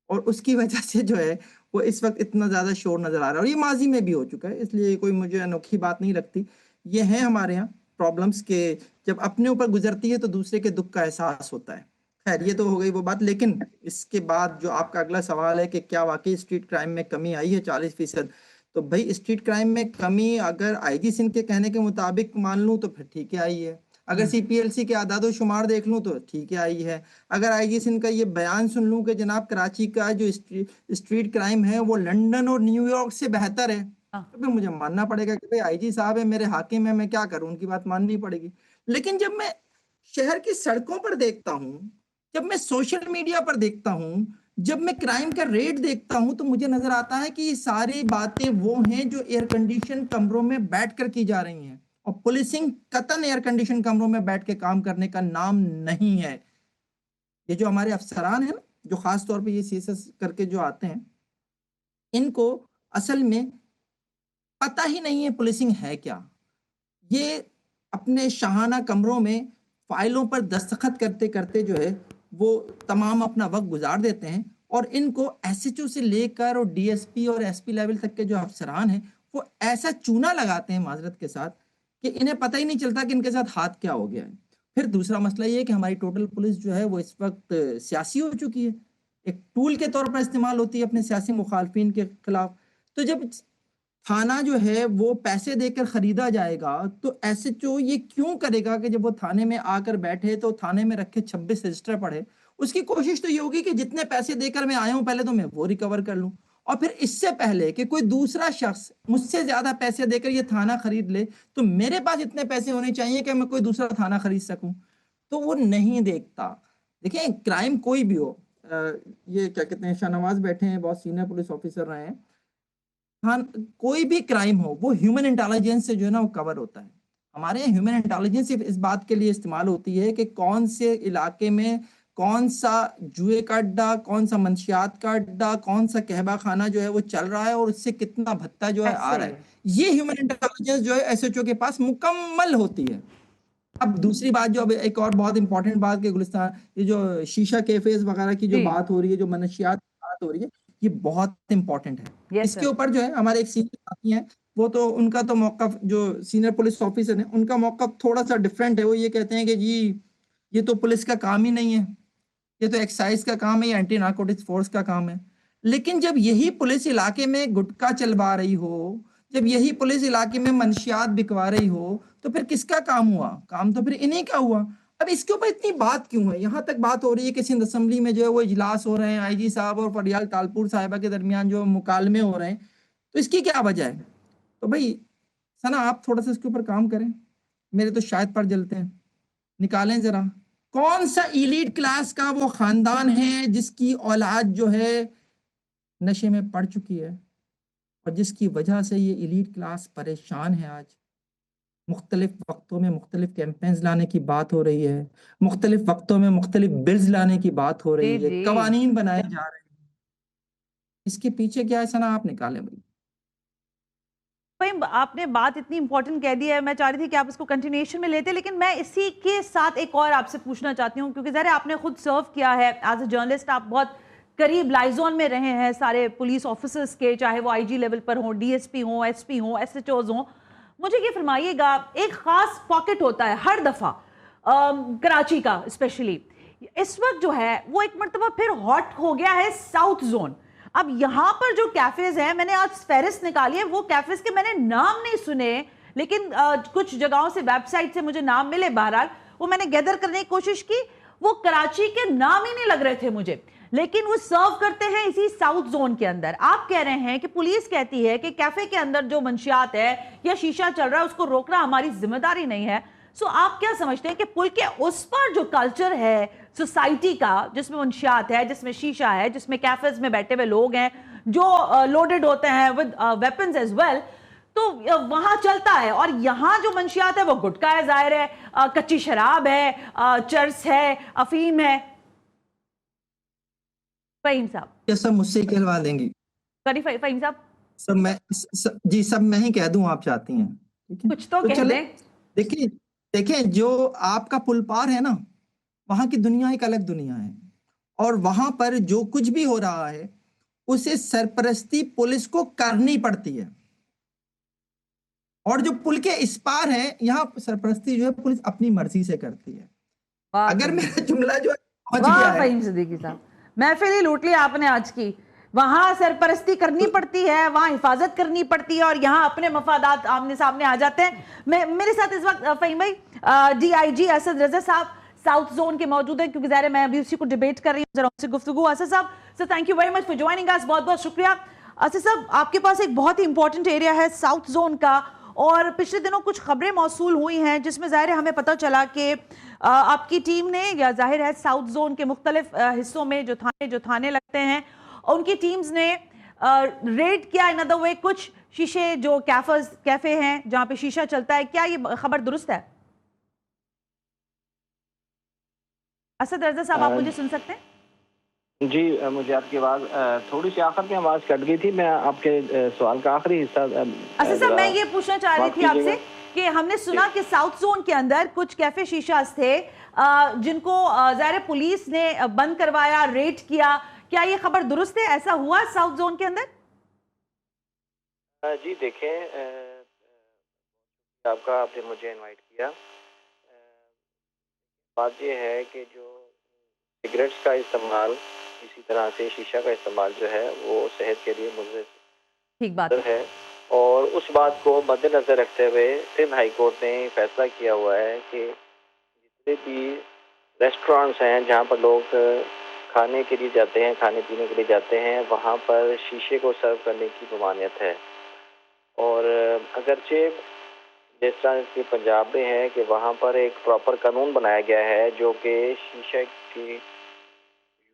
और उसकी वजह से जो है वो इस वक्त इतना ज़्यादा शोर नज़र आ रहा है। और ये माजी में भी हो चुका है, इसलिए कोई मुझे अनोखी बात नहीं लगती। ये है हमारे यहाँ प्रॉब्लम्स के जब अपने ऊपर गुजरती है तो दूसरे के दुख का एहसास होता है। खैर, ये तो हो गई वो बात, लेकिन इसके बाद जो आपका अगला सवाल है कि क्या वाकई स्ट्रीट क्राइम में कमी आई है 40%, तो भाई स्ट्रीट क्राइम में कमी अगर IG सिंध के कहने के मुताबिक मान लूँ तो फिर ठीक है आई है, अगर CPLC के आदादो शुमार देख लूँ तो ठीक है आई है, अगर IG सिंध का ये बयान सुन लूँ कि जनाब कराची का जो स्ट्रीट क्राइम है वो लंदन और न्यूयॉर्क से बेहतर है, तो फिर मुझे मानना पड़ेगा कि भाई IG साहब है, मेरे हाकिम है, मैं क्या करूँ, उनकी बात माननी पड़ेगी। लेकिन जब मैं शहर की सड़कों पर देखता हूँ, जब मैं सोशल मीडिया पर देखता हूँ, जब मैं क्राइम का रेट देखता हूँ, तो मुझे नजर आता है कि ये सारी बातें वो हैं जो एयर कंडीशन कमरों में बैठकर की जा रही हैं, और पुलिसिंग कतन एयर कंडीशन कमरों में बैठ के काम करने का नाम नहीं है। ये जो हमारे अफसरान हैं, जो खास तौर पे ये CSS करके जो आते हैं, इनको असल में पता ही नहीं है पुलिसिंग है क्या। ये अपने शाहाना कमरों में फाइलों पर दस्तखत करते करते जो है वो तमाम अपना वक्त गुजार देते हैं, और इनको SHO से लेकर और DSP और SP लेवल तक के जो अफसरान हैं वो ऐसा चूना लगाते हैं माजरत के साथ कि इन्हें पता ही नहीं चलता कि इनके साथ हाथ क्या हो गया है। फिर दूसरा मसला ये है कि हमारी टोटल पुलिस जो है वो इस वक्त सियासी हो चुकी है, एक टूल के तौर पर इस्तेमाल होती है अपने सियासी मुखालफिन के खिलाफ। तो जब थाना जो है वो पैसे देकर खरीदा जाएगा तो SHO ये क्यों करेगा कि जब वो थाने में आकर बैठे तो थाने में रखे 26 रजिस्टर पढ़े। उसकी कोशिश तो ये होगी कि जितने पैसे देकर मैं आया हूं पहले तो मैं वो रिकवर कर लूं, और फिर इससे पहले कि कोई दूसरा शख्स मुझसे ज्यादा पैसे देकर ये थाना खरीद ले तो मेरे पास इतने पैसे होने चाहिए कि मैं कोई दूसरा थाना खरीद सकूं। तो वो नहीं देखता। देखिए, क्राइम कोई भी हो, ये क्या कहते हैं, शाहनवाज बैठे हैं, बहुत सीनियर पुलिस ऑफिसर रहे हैं, हाँ, कोई भी क्राइम हो वो ह्यूमन इंटेलिजेंस से जो है ना वो कवर होता है। हमारे यहाँ ह्यूमन इंटेलिजेंस सिर्फ इस बात के लिए इस्तेमाल होती है कि कौन से इलाके में कौन सा जुए का अड्डा, कौन सा मंशियात का अड्डा, कौन सा कहबा खाना जो है वो चल रहा है और उससे कितना भत्ता जो है आ रहा है। ये ह्यूमन इंटेलिजेंस जो है SHO के पास मुकम्मल होती है। अब दूसरी बात जो, अब एक और बहुत इंपॉर्टेंट बात के गुलिस्तान, ये जो शीशा कैफेज वगैरह की जो जी। बात हो रही है, जो मनशियात की बात हो रही है, ये बहुत इंपॉर्टेंट है। यस इसके सर। ऊपर जो है हमारे एक सीनियर साथी हैं, वो तो उनका तो मौकफ, जो सीनियर पुलिस ऑफिसर है उनका मौकफ थोड़ा सा डिफरेंट है। वो ये कहते हैं कि जी ये तो पुलिस का काम ही नहीं है, ये तो एक्साइज का काम है, ये एंटी नार्कोटिक्स फोर्स का काम है। लेकिन जब यही पुलिस इलाके में गुटखा चलवा रही हो, जब यही पुलिस इलाके में मंशियात बिकवा रही हो, तो फिर किसका काम हुआ? काम तो फिर इन्हीं का हुआ। अब इसके ऊपर इतनी बात क्यों है? यहाँ तक बात हो रही है कि सिंध असेंबली में जो है वो इजलास हो रहे हैं, आईजी साहब और फरियाल तालपुर साहिबा के दरमियान जो मुकालमे हो रहे हैं, तो इसकी क्या वजह है? तो भाई सना, आप थोड़ा सा इसके ऊपर काम करें। मेरे तो शायद पर जलते हैं, निकालें जरा। कौन सा इलीट क्लास का वो खानदान है जिसकी औलाद जो है नशे में पड़ चुकी है, और जिसकी वजह से ये इलीट क्लास परेशान है? आज मुख्तलिफ वक्तों में मुख्तलिफ कैंपेन्स लाने की बात हो रही है, मुख्तलिफ वक्तों में मुख्तलिफ बिल्स लाने की बात हो जी रही है, जी। कवानीन बनाए जा रहे हैं। इसके पीछे क्या है सना, आप निकालें भाई। भाई आपने बात इतनी इंपॉर्टेंट कह दी है, मैं चाह रही थी कि आप इसको कंटिन्यूएशन में लेते, लेकिन मैं इसी के साथ एक और आपसे पूछना चाहती हूँ, क्योंकि ज़रा आपने खुद सर्व किया है एज अ जर्नलिस्ट, आप बहुत करीब लाइजोन में रहे हैं सारे पुलिस ऑफिसर्स के, चाहे वो आईजी लेवल पर हो, डीएसपी हो, एसपी हो, एसएचओज हो। मुझे ये फरमाइएगा, एक खास पॉकेट होता है हर दफ़ा कराची का स्पेशली, इस वक्त जो है वो एक मरतबा फिर हॉट हो गया है साउथ जोन। अब यहाँ पर जो कैफेज हैं, मैंने आज फेरिस्त निकाली है, वो कैफेज के मैंने नाम नहीं सुने, लेकिन कुछ जगहों से, वेबसाइट से मुझे नाम मिले, बहरहाल वो मैंने गैदर करने की कोशिश की, वो कराची के नाम ही नहीं लग रहे थे मुझे, लेकिन वो सर्व करते हैं इसी साउथ जोन के अंदर। आप कह रहे हैं कि पुलिस कहती है कि कैफे के अंदर जो मंशियात है या शीशा चल रहा है उसको रोकना हमारी जिम्मेदारी नहीं है। सो आप क्या समझते हैं कि पुल के उस पर जो कल्चर है सोसाइटी का, जिसमें मंशियात है, जिसमें शीशा है, जिसमें कैफेज में बैठे हुए लोग हैं जो लोडेड होते हैं विद वेपन्स एज वेल, तो वहां चलता है, और यहाँ जो मंशियात है वो गुटखा है, जाहिर है, कच्ची शराब है, चर्स है, अफीम है। फहीम साहब, ये सब मुझसे ही कहलवा देंगी? फहीम साहब, सब मैं जी सब मैं ही कह दूं, आप चाहती हैं? ठीक है, कुछ तो तो कह चले। दें। देखिए देखिए, जो आपका पुल पार है ना, वहां की दुनिया एक अलग दुनिया है, और वहां पर जो कुछ भी हो रहा है उसे सरपरस्ती पुलिस को करनी पड़ती है। और जो पुल के इस पार है, यहाँ सरपरस्ती जो है पुलिस अपनी मर्जी से करती है। वाह अगर फहीम, मेरा जुमला जो है पहुंच वाह गया है, फहीम सिद्दीकी साहब, महफिल ही लूट ली आपने आज की। वहां सरपरस्ती करनी पड़ती है, वहां हिफाजत करनी पड़ती है, और यहाँ अपने मफादात आमने सामने आ जाते हैं। मेरे साथ इस वक्त फहीम भाई डीआईजी असद रजा साहब साउथ जोन के मौजूद हैं, क्योंकि ज़ाहिर है मैं अभी उसी को डिबेट कर रही हूँ, जरा उनसे गुफ्तगू। असद साहब, sir thank you very much for joining अस, बहुत बहुत शुक्रिया। असद साहब, आपके पास एक बहुत ही इंपॉर्टेंट एरिया है साउथ जोन का, और पिछले दिनों कुछ खबरें मौसूल हुई हैं जिसमें ज़ाहिर है हमें पता चला कि आपकी टीम ने, या जाहिर है साउथ जोन के मुख्तलिफ हिस्सों में जो थाने लगते हैं, उनकी टीम्स ने रेड किया, इन अदर वे कुछ शीशे जो कैफे हैं जहां पे शीशा चलता है। क्या ये खबर दुरुस्त है? असद रजा साहब, आप मुझे सुन सकते हैं? जी, मुझे आपकी आवाज़ थोड़ी सी आखिर में आवाज़ कट गई थी। मैं आपके सवाल का आखिरी हिस्सा असद साहब, मैं ये पूछना चाह रही थी आपसे कि हमने सुना कि साउथ जोन के अंदर कुछ कैफे शीशास थे जिनको ज़ाहिर पुलिस ने बंद करवाया, रेड किया। क्या ये खबर दुरुस्त है? ऐसा हुआ साउथ जोन के अंदर? जी देखें, आपने मुझे इनवाइट किया। बात यह है कि जो सिगरेट्स का इस्तेमाल, इसी तरह से शीशा का इस्तेमाल जो है वो सेहत के लिए मुज़र ठीक बात है, और उस बात को मद्देनजर रखते हुए सिंध हाई कोर्ट ने फैसला किया हुआ है कि जितने भी रेस्टोरेंट्स हैं जहाँ पर लोग खाने के लिए जाते हैं, खाने पीने के लिए जाते हैं, वहाँ पर शीशे को सर्व करने की ममानियत है। और अगरचे जिस तरह के पंजाब में है कि वहाँ पर एक प्रॉपर कानून बनाया गया है जो कि शीशे की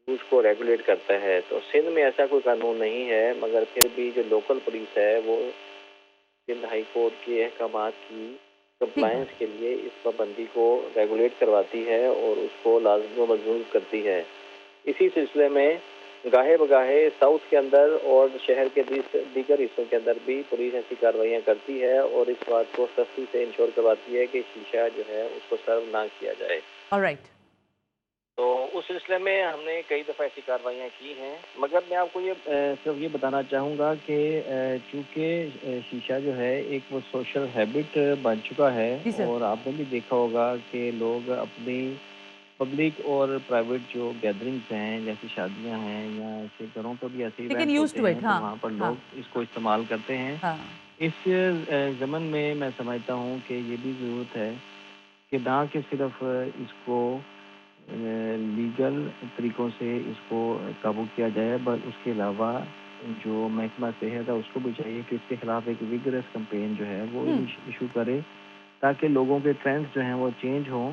यूज़ को रेगुलेट करता है, तो सिंध में ऐसा कोई कानून नहीं है, मगर फिर भी जो लोकल पुलिस है वो सिंध हाई कोर्ट के अहकामात की कंप्लायंस के लिए इस पाबंदी को रेगुलेट करवाती है और उसको लाज़िम व मजबूत करती है। इसी सिलसिले में गाहे बगाहे साउथ के अंदर और शहर के दीगर हिस्सों के अंदर भी पुलिस ऐसी कार्रवाइयाँ करती है और इस बात को सख्ती से इंश्योर करवाती है कि शीशा जो है उसको सर्व ना किया जाए। ऑलराइट। तो उस सिलसिले में हमने कई दफ़ा ऐसी कार्रवाइयाँ की हैं, मगर मैं आपको ये सिर्फ ये बताना चाहूँगा कि चूँकि शीशा जो है एक वो सोशल हैबिट बन चुका है और आपने भी देखा होगा कि लोग अपनी पब्लिक और प्राइवेट जो गैदरिंग्स हैं, जैसी शादियां हैं या ऐसे घरों पर भी ऐसे इवेंट्स होते हैं, तो वहाँ पर लोग इसको इस्तेमाल करते हैं। इस ज़मन में मैं समझता हूँ कि ये भी ज़रूरत है कि ना कि सिर्फ इसको लीगल तरीक़ों से इसको काबू किया जाए, बल्कि उसके अलावा जो महकमा सेहत है उसको भी चाहिए कि इसके खिलाफ एक विगरस कैंपेन जो है वो इशू करे, ताकि लोगों के ट्रेंड्स जो हैं वो चेंज हों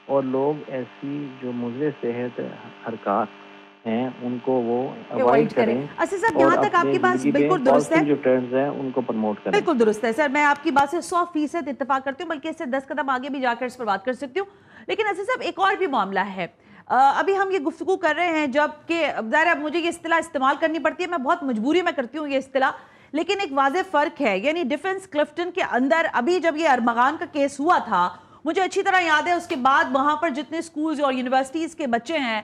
और लोग ऐसी जो मुज़र सेहत हरकत हैं उनको वो अवॉइड करें। अच्छा सर, यहाँ तक आपकी बात बिल्कुल दुरुस्त है, जो ट्रेंड्स हैं उनको प्रमोट करें। बिल्कुल दुरुस्त है सर, मैं आपकी बात से 100% इत्तेफाक करती हूँ, बल्कि इससे 10 कदम आगे भी जाकर इस पर बात कर सकती हूँ। लेकिन ऐसे साहब एक और भी मामला है, अभी हम ये गुफ्तगू कर रहे हैं जबकि ज़ाहिर है मुझे ये इस्तिलाह इस्तेमाल करनी पड़ती है, मैं बहुत मजबूरी में करती हूँ ये इस्तिलाह, लेकिन एक वाज़ेह फ़र्क है। यानी डिफेंस क्लिफ्टन के अंदर अभी जब ये अरमगान का केस हुआ था, मुझे अच्छी तरह याद है, उसके बाद वहाँ पर जितने स्कूल्स और यूनिवर्सिटीज़ के बच्चे हैं,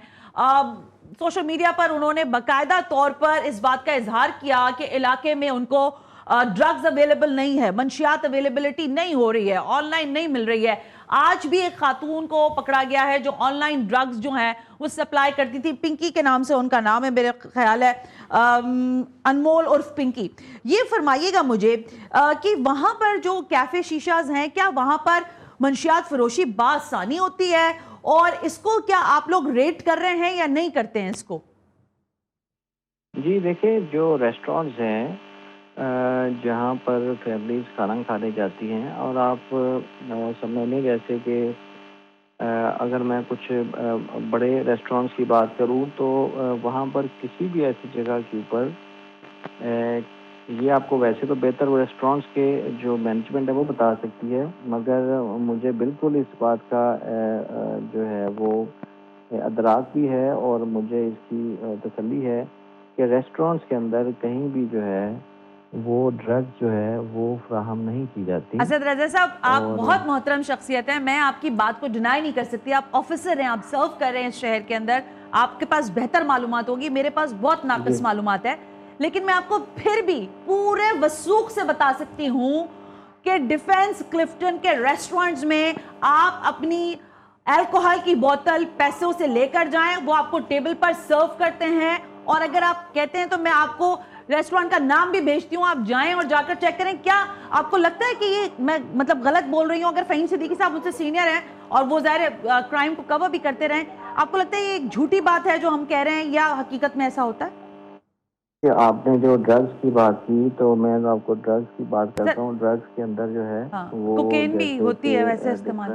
सोशल मीडिया पर उन्होंने बाकायदा तौर पर इस बात का इजहार किया कि इलाके में उनको ड्रग्स अवेलेबल नहीं है, मंशियात अवेलेबिलिटी नहीं हो रही है, ऑनलाइन नहीं मिल रही है। आज भी एक खातून को पकड़ा गया है जो ऑनलाइन ड्रग्स जो हैं वो सप्लाई करती थी, पिंकी के नाम से उनका नाम है, मेरे ख्याल है अनमोल उर्फ पिंकी। ये फरमाइएगा मुझे कि वहाँ पर जो कैफ़े शीशाज हैं, क्या वहाँ पर मंशियात फरोशी बासानी होती है और इसको क्या आप लोग रेट कर रहे हैं या नहीं करते हैं इसको? जी देखिए, जो रेस्टोरेंट्स हैं जहाँ पर फैमिलीज खाना खाने जाती हैं, और आप समझ लें जैसे कि अगर मैं कुछ बड़े रेस्टोरेंट्स की बात करूँ तो वहाँ पर किसी भी ऐसी जगह के ऊपर ये आपको वैसे तो बेहतर रेस्टोरेंट्स के जो मैनेजमेंट है वो बता सकती है, मगर मुझे बिल्कुल इस बात का जो है वो अदराक भी है और मुझे इसकी तसल्ली है कि रेस्टोरेंट्स के अंदर कहीं भी जो है वो ड्रग्स जो है वो फ्राहम नहीं की जाती। असद रज़ा साहब, आप बहुत मोहतरम शख्सियत हैं, मैं आपकी बात को डिनाई नहीं कर सकती, आप ऑफिसर हैं, आप सर्व कर रहे हैं इस शहर के अंदर, आपके पास बेहतर मालूमात होगी, मेरे पास बहुत नाक़िस मालूमात है, लेकिन मैं आपको फिर भी पूरे वसूख से बता सकती हूँ कि डिफेंस क्लिफ्टन के रेस्टोरेंट्स में आप अपनी अल्कोहल की बोतल पैसों से लेकर जाएं, वो आपको टेबल पर सर्व करते हैं, और अगर आप कहते हैं तो मैं आपको रेस्टोरेंट का नाम भी भेजती हूँ, आप जाएं और जाकर चेक करें। क्या आपको लगता है कि ये मैं मतलब गलत बोल रही हूँ? अगर फ़हीम सिद्दीकी साहब मुझसे सीनियर हैं और वो ज़ाहिर क्राइम को कवर भी करते रहें, आपको लगता है ये एक झूठी बात है जो हम कह रहे हैं या हकीकत में ऐसा होता है? आपने जो ड्रग्स की बात की तो मैं आपको ड्रग्स की बात करता हूँ। ड्रग्स के अंदर जो है वो कोकेन भी होती है वैसे इस्तेमाल,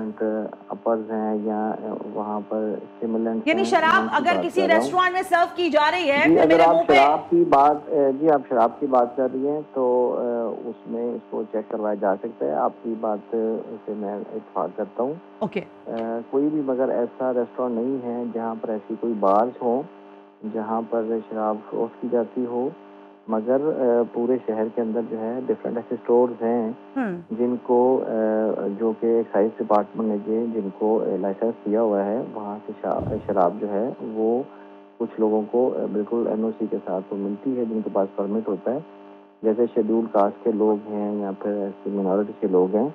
अपर्स हैं या वहाँ पर स्टिमुलेंट्स, यानी शराब अगर किसी रेस्टोरेंट में सर्व की जा रही है, जी, अगर आप शराब की बात आप शराब की बात कर रही हैं तो उसमें इसको चेक करवाया जा सकता है, आपकी बात से मैं इत्तेफाक करता हूँ। ओके, कोई भी मगर ऐसा रेस्टोरेंट नहीं है जहाँ पर ऐसी कोई बार्स हो जहाँ पर शराब फरोख्त की जाती हो, मगर पूरे शहर के अंदर जो है डिफरेंट ऐसे स्टोर्स हैं जिनको जो कि एक्साइज डिपार्टमेंट ने जिनको लाइसेंस दिया हुआ है, वहाँ से शराब जो है वो कुछ लोगों को बिल्कुल एनओसी के साथ तो मिलती है जिनके पास परमिट होता है, जैसे शेड्यूल कास्ट के लोग हैं या फिर ऐसे मिनॉरिटी के लोग हैं,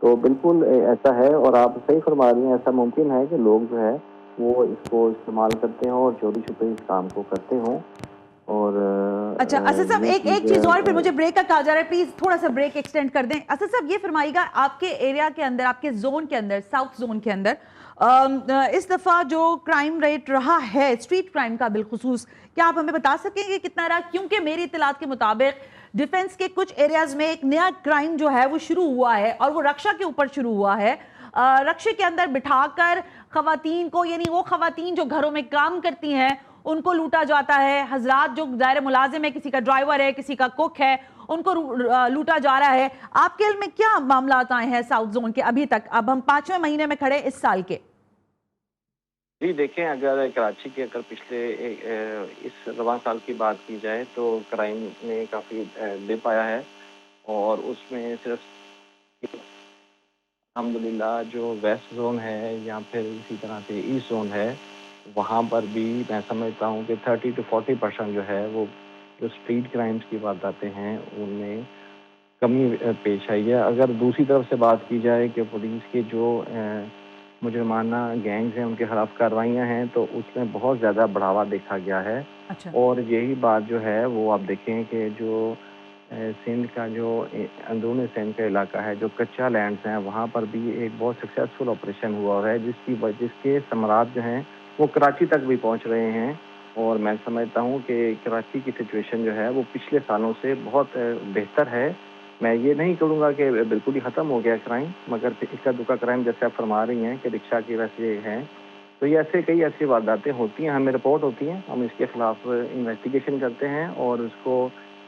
तो बिल्कुल ऐसा है। और आप सही फरमा रही हैं, ऐसा मुमकिन है कि लोग जो है वो इसको इस्तेमाल करते हो और चोरी छुपे इस काम को करते हो। और अच्छा असद साहब, एक चीज और, फिर मुझे ब्रेक का कहा जा रहा है, प्लीज थोड़ा सा ब्रेक एक्सटेंड कर दें। असद साहब ये फरमाइएगा, आपके एरिया के अंदर, आपके जोन के अंदर, साउथ जोन के अंदर इस दफा जो क्राइम रेट रहा है स्ट्रीट क्राइम का बिलखुसूस, क्या आप हमें बता सकेंगे कितना रहा? क्योंकि मेरी इत्तलात के मुताबिक डिफेंस के कुछ एरियाज में एक नया क्राइम जो है वो शुरू हुआ है और वो रक्षा के ऊपर शुरू हुआ है। रक्षा के अंदर बिठाकर खवातीन को, यानी वो खवातीन जो घरों में काम करती हैं, उनको लूटा जाता है। हजरात जो ज़ाहिर मुलाजिम है, किसी का ड्राइवर है, किसी का कुक है, उनको लूटा जा रहा है। आपके इल्म में क्या मामला आए हैं साउथ जोन के अभी तक? अब हम 5वें महीने में खड़े इस साल के। जी देखें, अगर कराची के अगर पिछले इस रवां साल की बात की जाए तो क्राइम में काफ़ी डिप आया है, और उसमें सिर्फ अल्हम्दुलिल्लाह जो वेस्ट जोन है या फिर इसी तरह से ईस्ट जोन है, वहाँ पर भी मैं समझता हूँ कि 30 to 40% जो है वो जो स्ट्रीट क्राइम्स की वारदातें हैं उनमें कमी पेश आई है। अगर दूसरी तरफ से बात की जाए कि पुलिस के जो मुजरमाना गैंग्स हैं उनके खिलाफ कार्रवाइयाँ हैं, तो उसमें बहुत ज़्यादा बढ़ावा देखा गया है। अच्छा। और यही बात जो है वो आप देखें कि जो सिंध का जो अंदरूनी सिंध का इलाका है, जो कच्चा लैंड्स हैं, वहाँ पर भी एक बहुत सक्सेसफुल ऑपरेशन हुआ है जिसके समरात जो हैं वो कराची तक भी पहुँच रहे हैं। और मैं समझता हूँ कि कराची की सिचुएशन जो है वो पिछले सालों से बहुत बेहतर है। मैं ये नहीं कहूँगा कि बिल्कुल ही ख़त्म हो गया क्राइम, मगर इक्का दुक्का क्राइम जैसे आप फरमा रही हैं कि रिक्शा की वैसे हैं, तो ये कई ऐसी वारदातें होती हैं, हमें रिपोर्ट होती हैं, हम इसके खिलाफ इन्वेस्टिगेशन करते हैं और उसको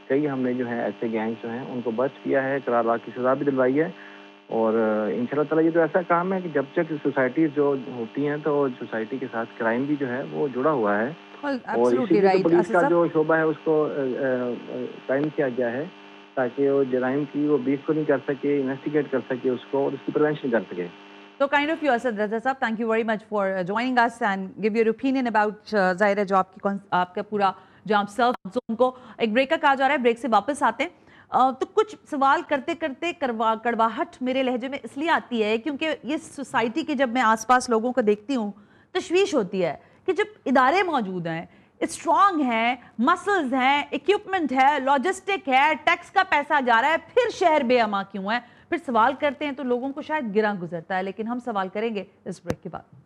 कई हमने जो है ऐसे गैंग जो हैं उनको बच किया है, करारदाद की सज़ा भी दिलवाई है। और इंशाल्लाह ताला ये तो ऐसा काम है कि जब तक सोसाइटी जो होती हैं तो सोसाइटी के साथ क्राइम भी जो है वो जुड़ा हुआ है। Well, और absolutely इसीलिए तो right. पुलिस असद का साहब, जो शोबा है उसको कायम किया गया है ताकि वो जराइम की वो बीच को नहीं कर सके, इन्वेस्टिगेट कर सके उसको और उसकी प्रिवेंशन कर सके। So kind of you, Asad Raza Sahab, thank you very much for joining us and give your opinion about ज़ाहिर जो आपका पूरा जो आप सर्व जोन को एक ब्रेक का कहा जा रहा है, ब्रेक से वापस आते हैं। तो कुछ सवाल करते करते कड़वाहट मेरे लहजे में इसलिए आती है क्योंकि ये सोसाइटी के जब मैं आसपास लोगों को देखती हूँ तशवीश होती है कि जब इदारे मौजूद हैं, स्ट्रॉन्ग हैं, मसल्स हैं, इक्विपमेंट है, लॉजिस्टिक है, टैक्स का पैसा जा रहा है, फिर शहर बेअमा क्यों है? फिर सवाल करते हैं तो लोगों को शायद गिरा गुजरता है, लेकिन हम सवाल करेंगे इस ब्रेक के बाद।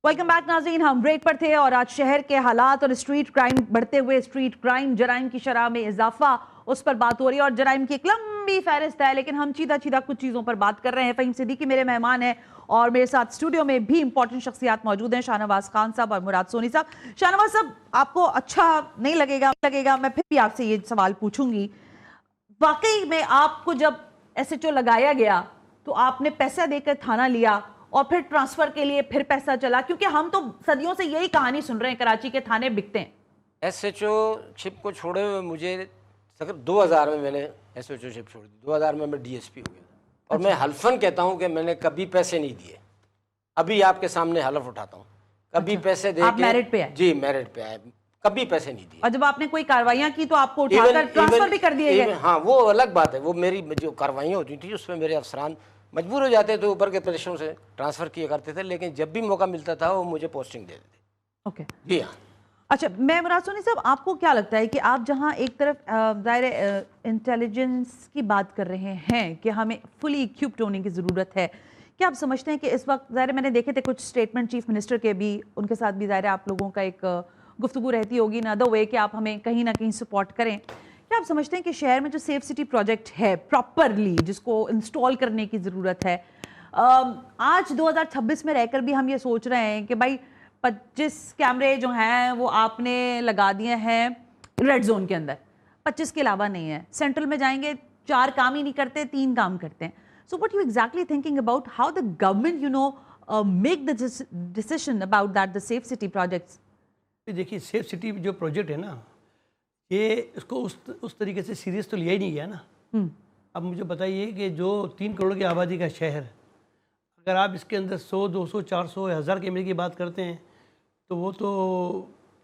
वेलकम बैक नाज़रीन, हम ब्रेक पर थे और आज शहर के हालात और स्ट्रीट क्राइम, बढ़ते हुए स्ट्रीट क्राइम, जराइम की शरह में इजाफा, उस पर बात हो रही है और जराइम की एक लंबी फहरिस्त है, लेकिन हम सीधा कुछ चीज़ों पर बात कर रहे हैं। फ़हीम सिद्दीकी मेरे मेहमान हैं और मेरे साथ स्टूडियो में भी इंपॉर्टेंट शख्सियात मौजूद हैं, शाहनवाज खान साहब और मुराद सोनी साहब। शाहनवाज साहब, आपको अच्छा नहीं लगेगा मैं फिर भी आपसे ये सवाल पूछूंगी, वाकई में आपको जब SHO लगाया गया तो आपने पैसा देकर थाना लिया और फिर ट्रांसफर के लिए फिर पैसा चला? क्योंकि हम तो सदियों से यही कहानी सुन रहे हैं, कराची के थाने बिकते हैं। SHO शिप को छोड़े हुए मुझे 2000 में मैंने SHO शिप छोड़ दी, 2000 में मैं DSP हो गया और मैं हल्फन कहता हूं कि मैंने कभी पैसे नहीं दिए। अभी आपके सामने हलफ उठाता हूं, कभी पैसे दे आप मेरिट पे आए? जी, मेरिट पे आए, कभी पैसे नहीं दिए। और जब आपने कोई कार्रवाइयां की तो आपको उठाकर ट्रांसफर भी कर दिए गए? हाँ, वो अलग बात है, वो मेरी जो कार्रवाइयाँ होती थी उसमें मेरे अफसरान मजबूर हो जाते थे, ऊपर के प्रदेशों से ट्रांसफ़र किया करते थे, लेकिन जब भी मौका मिलता था वो मुझे पोस्टिंग दे देते। ओके, जी हाँ। अच्छा, मैं मुराद सोनी साहब, आपको क्या लगता है कि आप जहां एक तरफ ज़ाहिर इंटेलिजेंस की बात कर रहे हैं कि हमें फुली इक्विप्ड होने की ज़रूरत है, क्या आप समझते हैं कि इस वक्त ज़ाहिर मैंने देखे थे कुछ स्टेटमेंट चीफ मिनिस्टर के भी, उनके साथ भी ज़ाहिर आप लोगों का एक गुफ्तगू रहती होगी इन अदर वे कि आप हमें कहीं ना कहीं सपोर्ट करें, क्या आप समझते हैं कि शहर में जो सेफ सिटी प्रोजेक्ट है प्रॉपरली जिसको इंस्टॉल करने की ज़रूरत है, आज 2026 में रहकर भी हम ये सोच रहे हैं कि भाई 25 कैमरे जो हैं वो आपने लगा दिए हैं रेड जोन के अंदर, 25 के अलावा नहीं है, सेंट्रल में जाएंगे 4 काम ही नहीं करते, 3 काम करते हैं। So what you exactly thinking about how the government make the decision about that the safe city projects? देखिए, सेफ सिटी जो प्रोजेक्ट है ना, ये इसको उस तरीके से सीरियस तो लिया ही नहीं गया ना। अब मुझे बताइए कि जो 3 करोड़ की आबादी का शहर, अगर आप इसके अंदर 100, 200, 400, 1000 कैमरे की बात करते हैं तो वो तो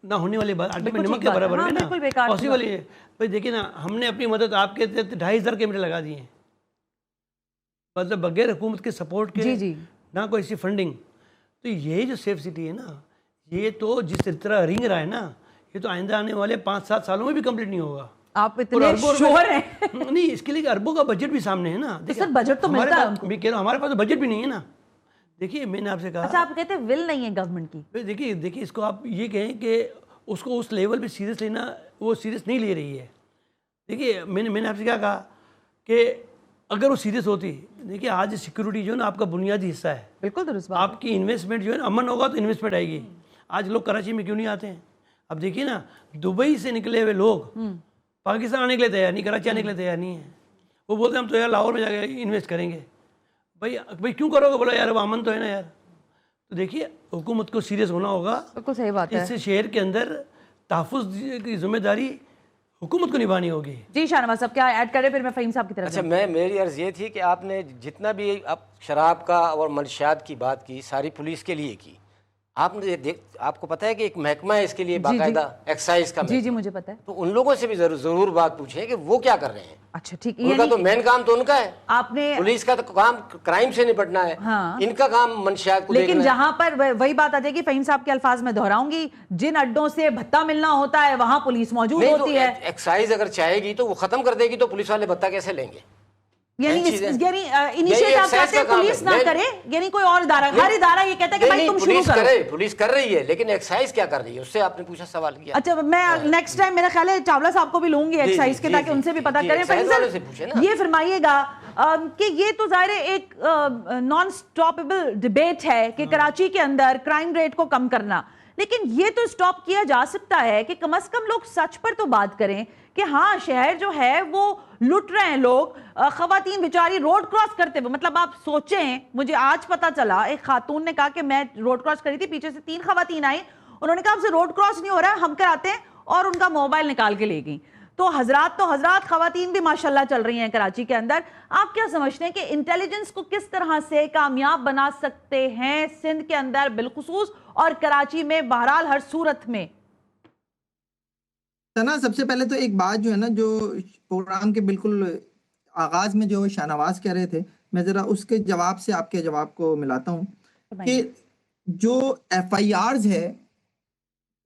ना होने वाली बात, आटे में नमक के बराबर है ना, पॉसिबल है। भाई देखिए ना, हमने अपनी मदद आपके 2500 कैमरे लगा दिए हैं, मतलब बगैर हुकूमत के सपोर्ट के, जी। ना कोई ऐसी फंडिंग। तो ये जो सेफ सिटी है ना, ये तो जिस तरह रिंग रहा है ना, ये तो आइंदा आने वाले 5-7 सालों में भी कंप्लीट नहीं होगा। आप इतने श्योर हैं? नहीं, इसके लिए अरबों का बजट भी सामने है ना। तो सर बजट तो मिलता है उनको। मैं कह रहा हूँ हमारे पास तो बजट भी नहीं है ना। देखिए, मैंने आपसे कहा, अच्छा, आप कहते हैं विल नहीं है गवर्नमेंट की। देखिए इसको आप ये कहें कि उसको उस लेवल पे सीरियस लेना, वो सीरियस नहीं ले रही है। देखिए, मैंने आपसे क्या कहा कि अगर वो सीरियस होती, देखिए आज सिक्योरिटी जो है ना आपका बुनियादी हिस्सा है। बिल्कुल दुरुस्त बात। आपकी इन्वेस्टमेंट जो है ना, अमन होगा तो इन्वेस्टमेंट आएगी। आज लोग कराची में क्यों नहीं आते हैं? अब देखिए ना, दुबई से निकले हुए लोग पाकिस्तान आने के लिए तैयार नहीं, कराची आने के लिए तैयार नहीं है। वो बोलते हैं हम तो यार लाहौर में जाके इन्वेस्ट करेंगे। भाई क्यों करोगे? बोला यार वो अमन तो है ना यार। तो देखिए हुकूमत को सीरियस होना होगा। बिल्कुल सही बात है। इससे शहर के अंदर तहफ़्फ़ुज़ की जिम्मेदारी हुकूमत को निभानी होगी। जी शाहनवाज साहब क्या ऐड करें, फिर मैं फ़हीम साहब की तरफ। अच्छा, मेरी अर्ज़ ये थी कि आपने जितना भी आप शराब का और मंशियात की बात की, सारी पुलिस के लिए की। आपने आपको पता है कि एक महकमा है इसके लिए, बाकायदा एक्साइज का। जी मुझे पता है। तो उन लोगों से भी जरूर बात पूछें कि वो क्या कर रहे हैं। अच्छा ठीक, उनका तो मेन काम तो उनका है। आपने पुलिस का तो काम क्राइम से निपटना है। हाँ। इनका काम मंशियात को लेकिन देखना जहां पर वही बात आ जाएगी, फ़हीम साहब के अल्फाज में दोहराऊंगी, जिन अड्डों से भत्ता मिलना होता है वहां पुलिस मौजूद नहीं, होती तो है। एक्साइज अगर चाहेगी तो वो खत्म कर देगी, तो पुलिस वाले भत्ता कैसे लेंगे? यानी इनिशिएट आप चाहते हैं पुलिस ना करे, यानी कोई और इदारा, हर इदारा ये कहता है कि भाई तुम शुरू करो। पुलिस कर रही है, लेकिन एक्साइज क्या कर रही है? उससे आपने पूछा, सवाल किया। अच्छा, मैं नेक्स्ट टाइम मेरा ख्याल है चावला साहब को भी लूंगी एक्साइज के, ताकि उनसे भी पता करें। ये फरमाइएगा कि ये तो जाहिर है एक नॉन स्टॉपेबल डिबेट है कि कराची के अंदर क्राइम रेट को कम करना, लेकिन ये तो स्टॉप किया जा सकता है कि कम से कम लोग सच पर तो बात करें कि हाँ शहर जो है वो लुट रहे हैं लोग। खवातीन बेचारी रोड क्रॉस करते हुए, मतलब आप सोचें, मुझे आज पता चला एक खातून ने कहा कि मैं रोड क्रॉस करी थी, पीछे से 3 खवातीन आई, उन्होंने कहा हमसे रोड क्रॉस नहीं हो रहा है, हम कराते हैं, और उनका मोबाइल निकाल के ले गई। तो हजरात खवातीन भी माशाल्लाह चल रही हैं कराची के अंदर। आप क्या समझते हैं कि इंटेलिजेंस को किस तरह से कामयाब बना सकते हैं सिंध के अंदर बिलखुसूस, और कराची में बहरहाल हर सूरत में? ना सबसे पहले तो एक बात जो है ना, जो प्रोग्राम के बिल्कुल आगाज में जो शाहनवाज कह रहे थे, मैं जरा उसके जवाब से आपके जवाब को मिलाता हूँ कि जो FIRs है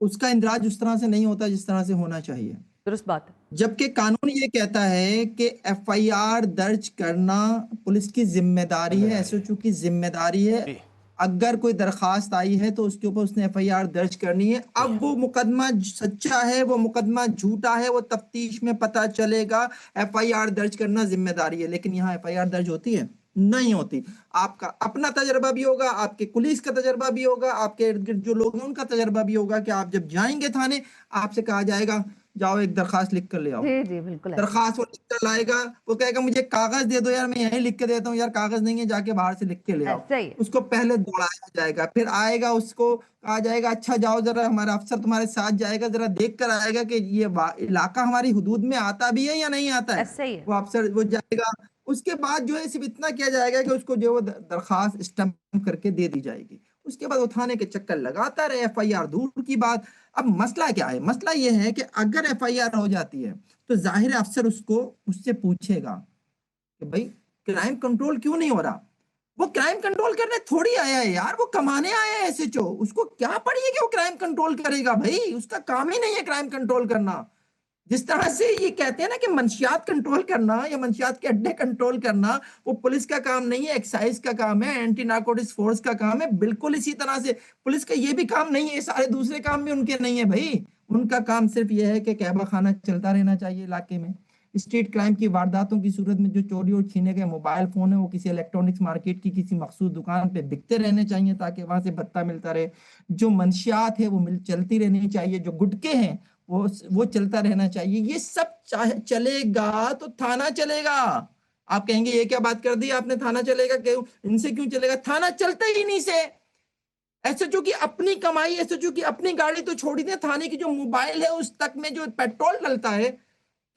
उसका इंदराज उस तरह से नहीं होता जिस तरह से होना चाहिए। दुरुस्त बात है। जबकि कानून ये कहता है कि FIR दर्ज करना पुलिस की जिम्मेदारी है, SHO की जिम्मेदारी है। अगर कोई दरखास्त आई है तो उसके ऊपर उसने FIR दर्ज करनी है। अब वो मुकदमा सच्चा है, वो मुकदमा झूठा है, वो तफ्तीश में पता चलेगा। FIR दर्ज करना जिम्मेदारी है, लेकिन यहाँ FIR दर्ज होती है? नहीं होती। आपका अपना तजर्बा भी होगा, आपके पुलिस का तजर्बा भी होगा, आपके इर्द गिर्द जो लोग हैं उनका तजर्बा भी होगा कि आप जब जाएंगे थाने, आपसे कहा जाएगा जाओ एक दरखास्त लिख कर ले आओ। जी बिल्कुल। दरखास्त वो लिख कर लाएगा, वो कहेगा मुझे कागज दे दो यार, मैं यहीं लिख के देता हूँ। यार कागज नहीं है, जाके बाहर से लिख के ले आओ। उसको पहले दौड़ाया जाएगा, फिर आएगा, उसको कहा जाएगा अच्छा जाओ जरा, हमारा अफसर तुम्हारे साथ जाएगा, जरा देख कर आएगा कि ये इलाका हमारी हुदूद में आता भी है या नहीं आता है। वो अफसर वो जाएगा, उसके बाद जो है सिर्फ इतना किया जाएगा कि उसको जो दरखास्त स्टैंप करके दे दी जाएगी। उसके बाद उठाने के चक्कर लगाता रहे, FIR दूर की बात। अब मसला क्या है? मसला ये है कि अगर FIR हो जाती है तो जाहिर अफसर उससे पूछेगा कि भाई क्राइम कंट्रोल क्यों नहीं हो रहा। वो क्राइम कंट्रोल करने थोड़ी आया है यार, वो कमाने आया है SHO। उसको क्या पड़ी है कि वो क्राइम कंट्रोल करेगा? भाई उसका काम ही नहीं है क्राइम कंट्रोल करना। जिस तरह से ये कहते हैं ना कि मंशियात कंट्रोल करना या मंशियात के अड्डे कंट्रोल करना वो पुलिस का काम नहीं है, एक्साइज का काम है, एंटी नारकोटिक्स फोर्स का काम है। बिल्कुल इसी तरह से पुलिस का ये भी काम नहीं है, सारे दूसरे काम भी उनके नहीं है भाई। उनका काम सिर्फ ये है कि कहबा खाना चलता रहना चाहिए इलाके में। स्ट्रीट क्राइम की वारदातों की सूरत में जो चोरी और छीने गए मोबाइल फोन है वो किसी इलेक्ट्रॉनिक्स मार्केट की किसी मखसूस दुकान पे बिकते रहने चाहिए ताकि वहां से भत्ता मिलता रहे। जो मंशियात है वो चलती रहनी चाहिए, जो गुटके हैं वो चलता रहना चाहिए। ये सब चलेगा तो थाना चलेगा। आप कहेंगे ये क्या बात कर दी आपने, थाना चलेगा क्यों, इनसे क्यों चलेगा? थाना चलता ही नहीं से। SHO की अपनी कमाई, SHO की अपनी गाड़ी तो छोड़ी दे, थाने की जो मोबाइल है उस तक में जो पेट्रोल डलता है,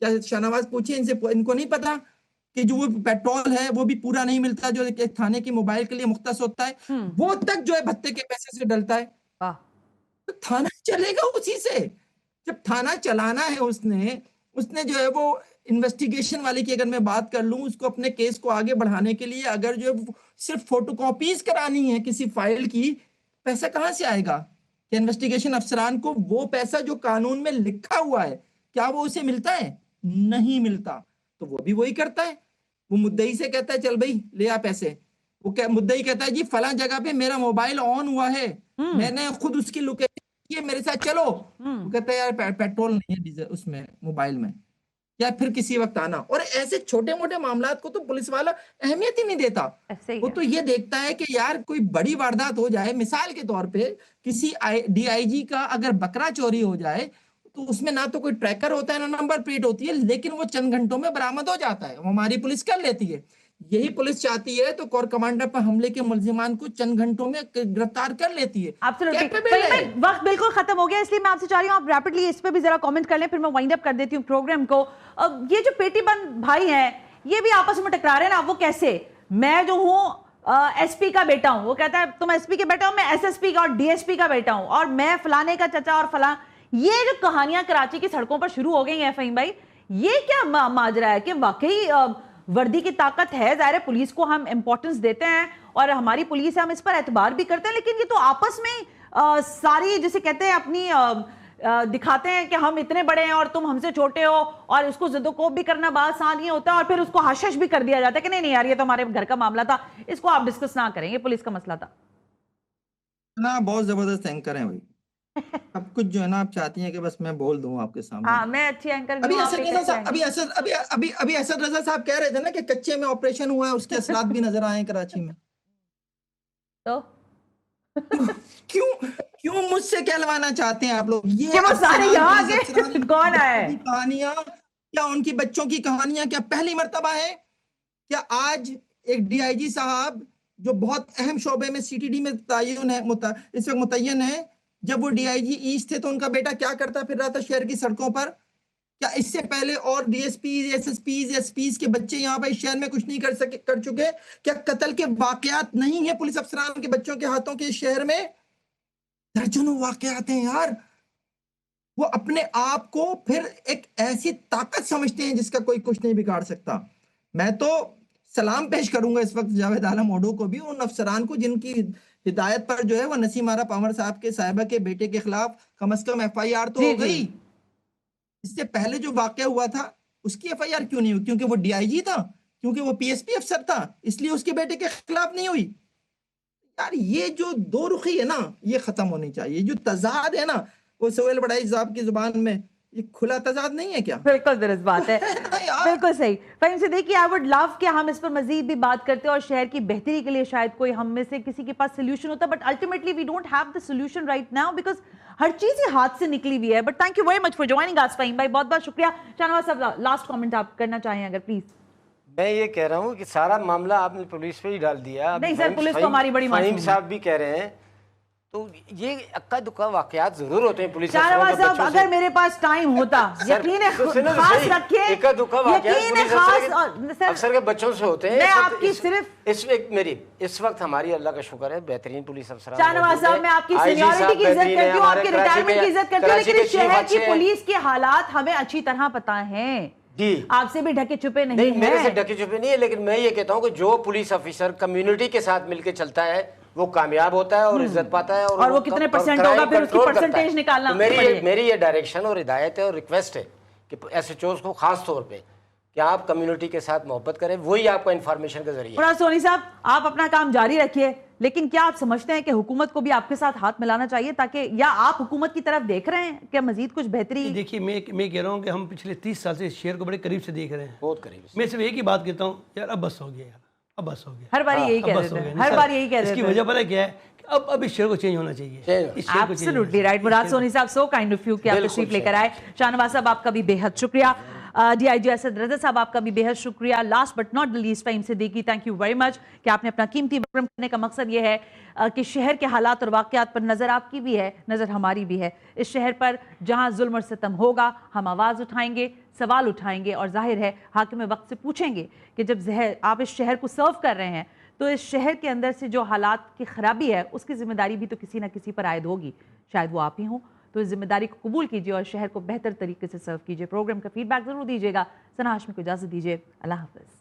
क्या शाहनवाज पूछे इनसे, इनको नहीं पता कि जो वो पेट्रोल है वो भी पूरा नहीं मिलता जो थाने की मोबाइल के लिए मुख्तस होता है, वो तक जो है भत्ते के पैसे से डलता है। तो थाना चलेगा उसी से। जब थाना चलाना है उसने जो है वो इन्वेस्टिगेशन वाली की अगर मैं बात कर लूं, उसको अपने केस को आगे बढ़ाने के लिए अगर जो सिर्फ फोटोकॉपीज करानी है किसी फाइल की, पैसा कहां से आएगा? क्या इन्वेस्टिगेशन अफसरान को वो पैसा जो कानून में लिखा हुआ है क्या वो उसे मिलता है? नहीं मिलता। तो वो भी वही करता है, वो मुद्दई से कहता है चल भाई ले आ पैसे। वो क्या मुद्दई कहता है जी फला जगह पे मेरा मोबाइल ऑन हुआ है, मैंने खुद उसकी लोकेशन ये मेरे साथ चलो। वो कहता है यार पेट्रोल नहीं है डीजल उसमें मोबाइल में। या फिर किसी वक्त आना। और ऐसे छोटे मोटे मामला को तो पुलिस वाला अहमियत ही नहीं देता। वो तो ये देखता है कि यार कोई बड़ी वारदात हो जाए, मिसाल के तौर पे किसी DIG का अगर बकरा चोरी हो जाए तो उसमें ना तो कोई ट्रैकर होता है ना नंबर प्लेट होती है, लेकिन वो चंद घंटों में बरामद हो जाता है, वो हमारी पुलिस कर लेती है। यही पुलिस चाहती है तो कोर कमांडर पर हमले के मुलजिमान को चंद घंटों में गिरफ्तार कर लेती है। वक्त बिल्कुल खत्म हो गया, इसलिए मैं आपसे चाह रही हूँ आप रैपिडली इस पे भी जरा कमेंट कर लें, फिर मैं वाइंड अप कर देती हूँ प्रोग्राम को। अब ये जो पेटीबंद भाई हैं ये भी आपस में टकरा रहे हैं ना, वो कैसे? मैं जो हूँ SP का बेटा हूँ, वो कहता है तुम SP के बेटा हो, मैं SSP का और DSP का बेटा हूँ, और मैं फलाने का चचा और फला। ये जो कहानियां कराची की सड़कों पर शुरू हो गई हैं फहीम भाई, ये क्या माजरा है कि वाकई वर्दी की ताकत है? जाहिर है पुलिस को हम इंपॉर्टेंस देते हैं और हमारी पुलिस है, हम इस पर एतबार भी करते हैं, लेकिन ये तो आपस में सारी जिसे कहते हैं अपनी दिखाते हैं कि हम इतने बड़े हैं और तुम हमसे छोटे हो, और उसको ज़िद्दोकोब भी करना बहुत आसान ही होता है, और फिर उसको हशश भी कर दिया जाता है कि नहीं नहीं यार ये तो हमारे घर का मामला था, इसको आप डिस्कस ना करें, ये पुलिस का मसला था ना। बहुत जबरदस्त एंकर हैं भाई। अब कुछ जो है ना आप चाहती हैं कि बस मैं बोल दूं आपके सामने। हाँ, मैं अच्छी एंकर अभी असद रजा साहब कह रहे थे ना कि कच्चे में ऑपरेशन हुआ है, उसके असरात भी नजर आए कराची में। तो क्यों क्यों मुझसे कहलवाना चाहते हैं आप लोग? ये वो सारे यहाँ के कौन आए कहानियां, क्या उनकी बच्चों की कहानियां क्या पहली मर्तबा है? क्या आज एक DIG साहब जो बहुत अहम शोबे में CTD में तयन है, इस वक्त मुतय्यन है, जब वो DIG ईस्ट थे तो उनका बेटा क्या करता फिर रहा था शहर की सड़कों पर? क्या इससे पहले और DSPs, SSPs, SPs के बच्चे यहाँ पर शहर में कुछ नहीं कर चुके? क्या कत्ल के वाकयात नहीं है पुलिस अफसरान के बच्चों के हाथों के शहर में? दर्जनों वाकयात हैं यार। वो अपने आप को फिर एक ऐसी ताकत समझते हैं जिसका कोई कुछ नहीं बिगाड़ सकता। मैं तो सलाम पेश करूंगा इस वक्त जावेद आलम ओडो को भी, उन अफसरान को जिनकी हिदायत पर जो है वो नसीम आरा पंवर साहब के साहिबा के बेटे के खिलाफ कम से कम FIR तो हो गई। इससे पहले जो वाकया हुआ था उसकी FIR क्यों नहीं हुई? क्योंकि वो DIG था, क्योंकि वो PSP अफसर था, इसलिए उसके बेटे के खिलाफ नहीं हुई। यार ये जो दो रुखी है ना ये खत्म होनी चाहिए। जो तजाद है ना वो सोहेल बड़ाई साहब की जुबान में ये खुला तजाद नहीं है क्या? बिल्कुल दुरुस्त बात है बिल्कुल सही। फहीम से देखिए, आई वुड लव कि हम इस पर मजीद भी बात करते और शहर की बेहतरी के लिए शायद कोई हम में से किसी के पास सोल्यूशन होता, but ultimately we don't have the solution right now because हर चीज ही हाथ से निकली हुई है। But thank you very much for joining us Faheem भाई, बहुत बहुत शुक्रिया। शाहनवाज साहब लास्ट कमेंट आप करना चाहें अगर प्लीज। मैं ये कह रहा हूँ कि सारा मामला आपने पुलिस पे ही डाल दिया। नहीं सर, पुलिस तो हमारी बड़ी फहीम साहब भी कह रहे हैं, तो ये अक्का दुक्का वाकयात जरूर होते हैं पुलिस शाहनवाज साहब, अगर मेरे पास टाइम होता, यकीन खास रखिए, अफसर के बच्चों से होते हैं। मैं आपकी सिर्फ इस वक्त हमारी अल्लाह का शुक्र है बेहतरीन पुलिस अफसर। शाहनवाज साहब, मैं आपकी सीनियरिटी की इज्जत करती हूँ, आपके रिटायरमेंट की इज्जत करती हूँ, लेकिन शहर की पुलिस के हालात हमें अच्छी तरह पता है जी। आपसे भी ढके छुपे नहीं है। मेरे से ढके छुपे नहीं है, लेकिन मैं ये कहता हूँ कि जो पुलिस ऑफिसर कम्युनिटी के साथ मिलकर चलता है वो कामयाब होता है और इज्जत पाता है। और वो कितने परसेंट होगा फिर उसकी परसेंटेज निकालना। तो मेरी ये डायरेक्शन और हिदायत है और रिक्वेस्ट है कि SHOs को खास तौर पे कि आप कम्युनिटी के साथ मोहब्बत करें, वही आपका इंफॉर्मेशन का जरिए। मुराद सोनी साहब, आप अपना काम जारी रखिए, लेकिन क्या आप समझते हैं कि हुकूमत को भी आपके साथ हाथ मिलाना चाहिए, ताकि या आप हुकूमत की तरफ देख रहे हैं कि मजीद कुछ बेहतरी? देखिए, मैं कह रहा हूँ कि हम पिछले 30 साल से इस शहर को बड़े करीब से देख रहे हैं, बहुत करीब। मैं सिर्फ एक ही बात कहता हूँ यार, अब बस हो गया यार, अब बस हो गया। हर बार यही कह रहे थे, हर बार यही कह रहे थे। इसकी वजह पता क्या है? अब इस शहर को चेंज होना चाहिए। Absolutely right. मुराद सोनी साहब, सो काइंड ऑफ यू कि आप तशरीफ लेकर आए। शाहनवाज साहब, आपका भी बेहद शुक्रिया। DIG असद रजा साहब, आपका भी बेहद शुक्रिया। Last but not the least, Faheem Siddiqui, thank you very much कि आपने अपना कीमती वक्त करने का मकसद ये है कि शहर के हालात और वाकयात पर नज़र आपकी भी है, नज़र हमारी भी है। इस शहर पर जहाँ जुल्म और सितम होगा हम आवाज़ उठाएंगे, सवाल उठाएंगे, और जाहिर है हाकिम वक्त से पूछेंगे कि जब जहर आप इस शहर को सर्व कर रहे हैं तो इस शहर के अंदर से जो हालात की खराबी है उसकी जिम्मेदारी भी तो किसी ना किसी पर आयद होगी, शायद वो आप ही हों। तो इस जिम्मेदारी को कबूल कीजिए और शहर को बेहतर तरीके से सर्व कीजिए। प्रोग्राम का फीडबैक जरूर दीजिएगा। सना हाशमी को इजाज़त दीजिए। अल्लाह हाफ़िज़।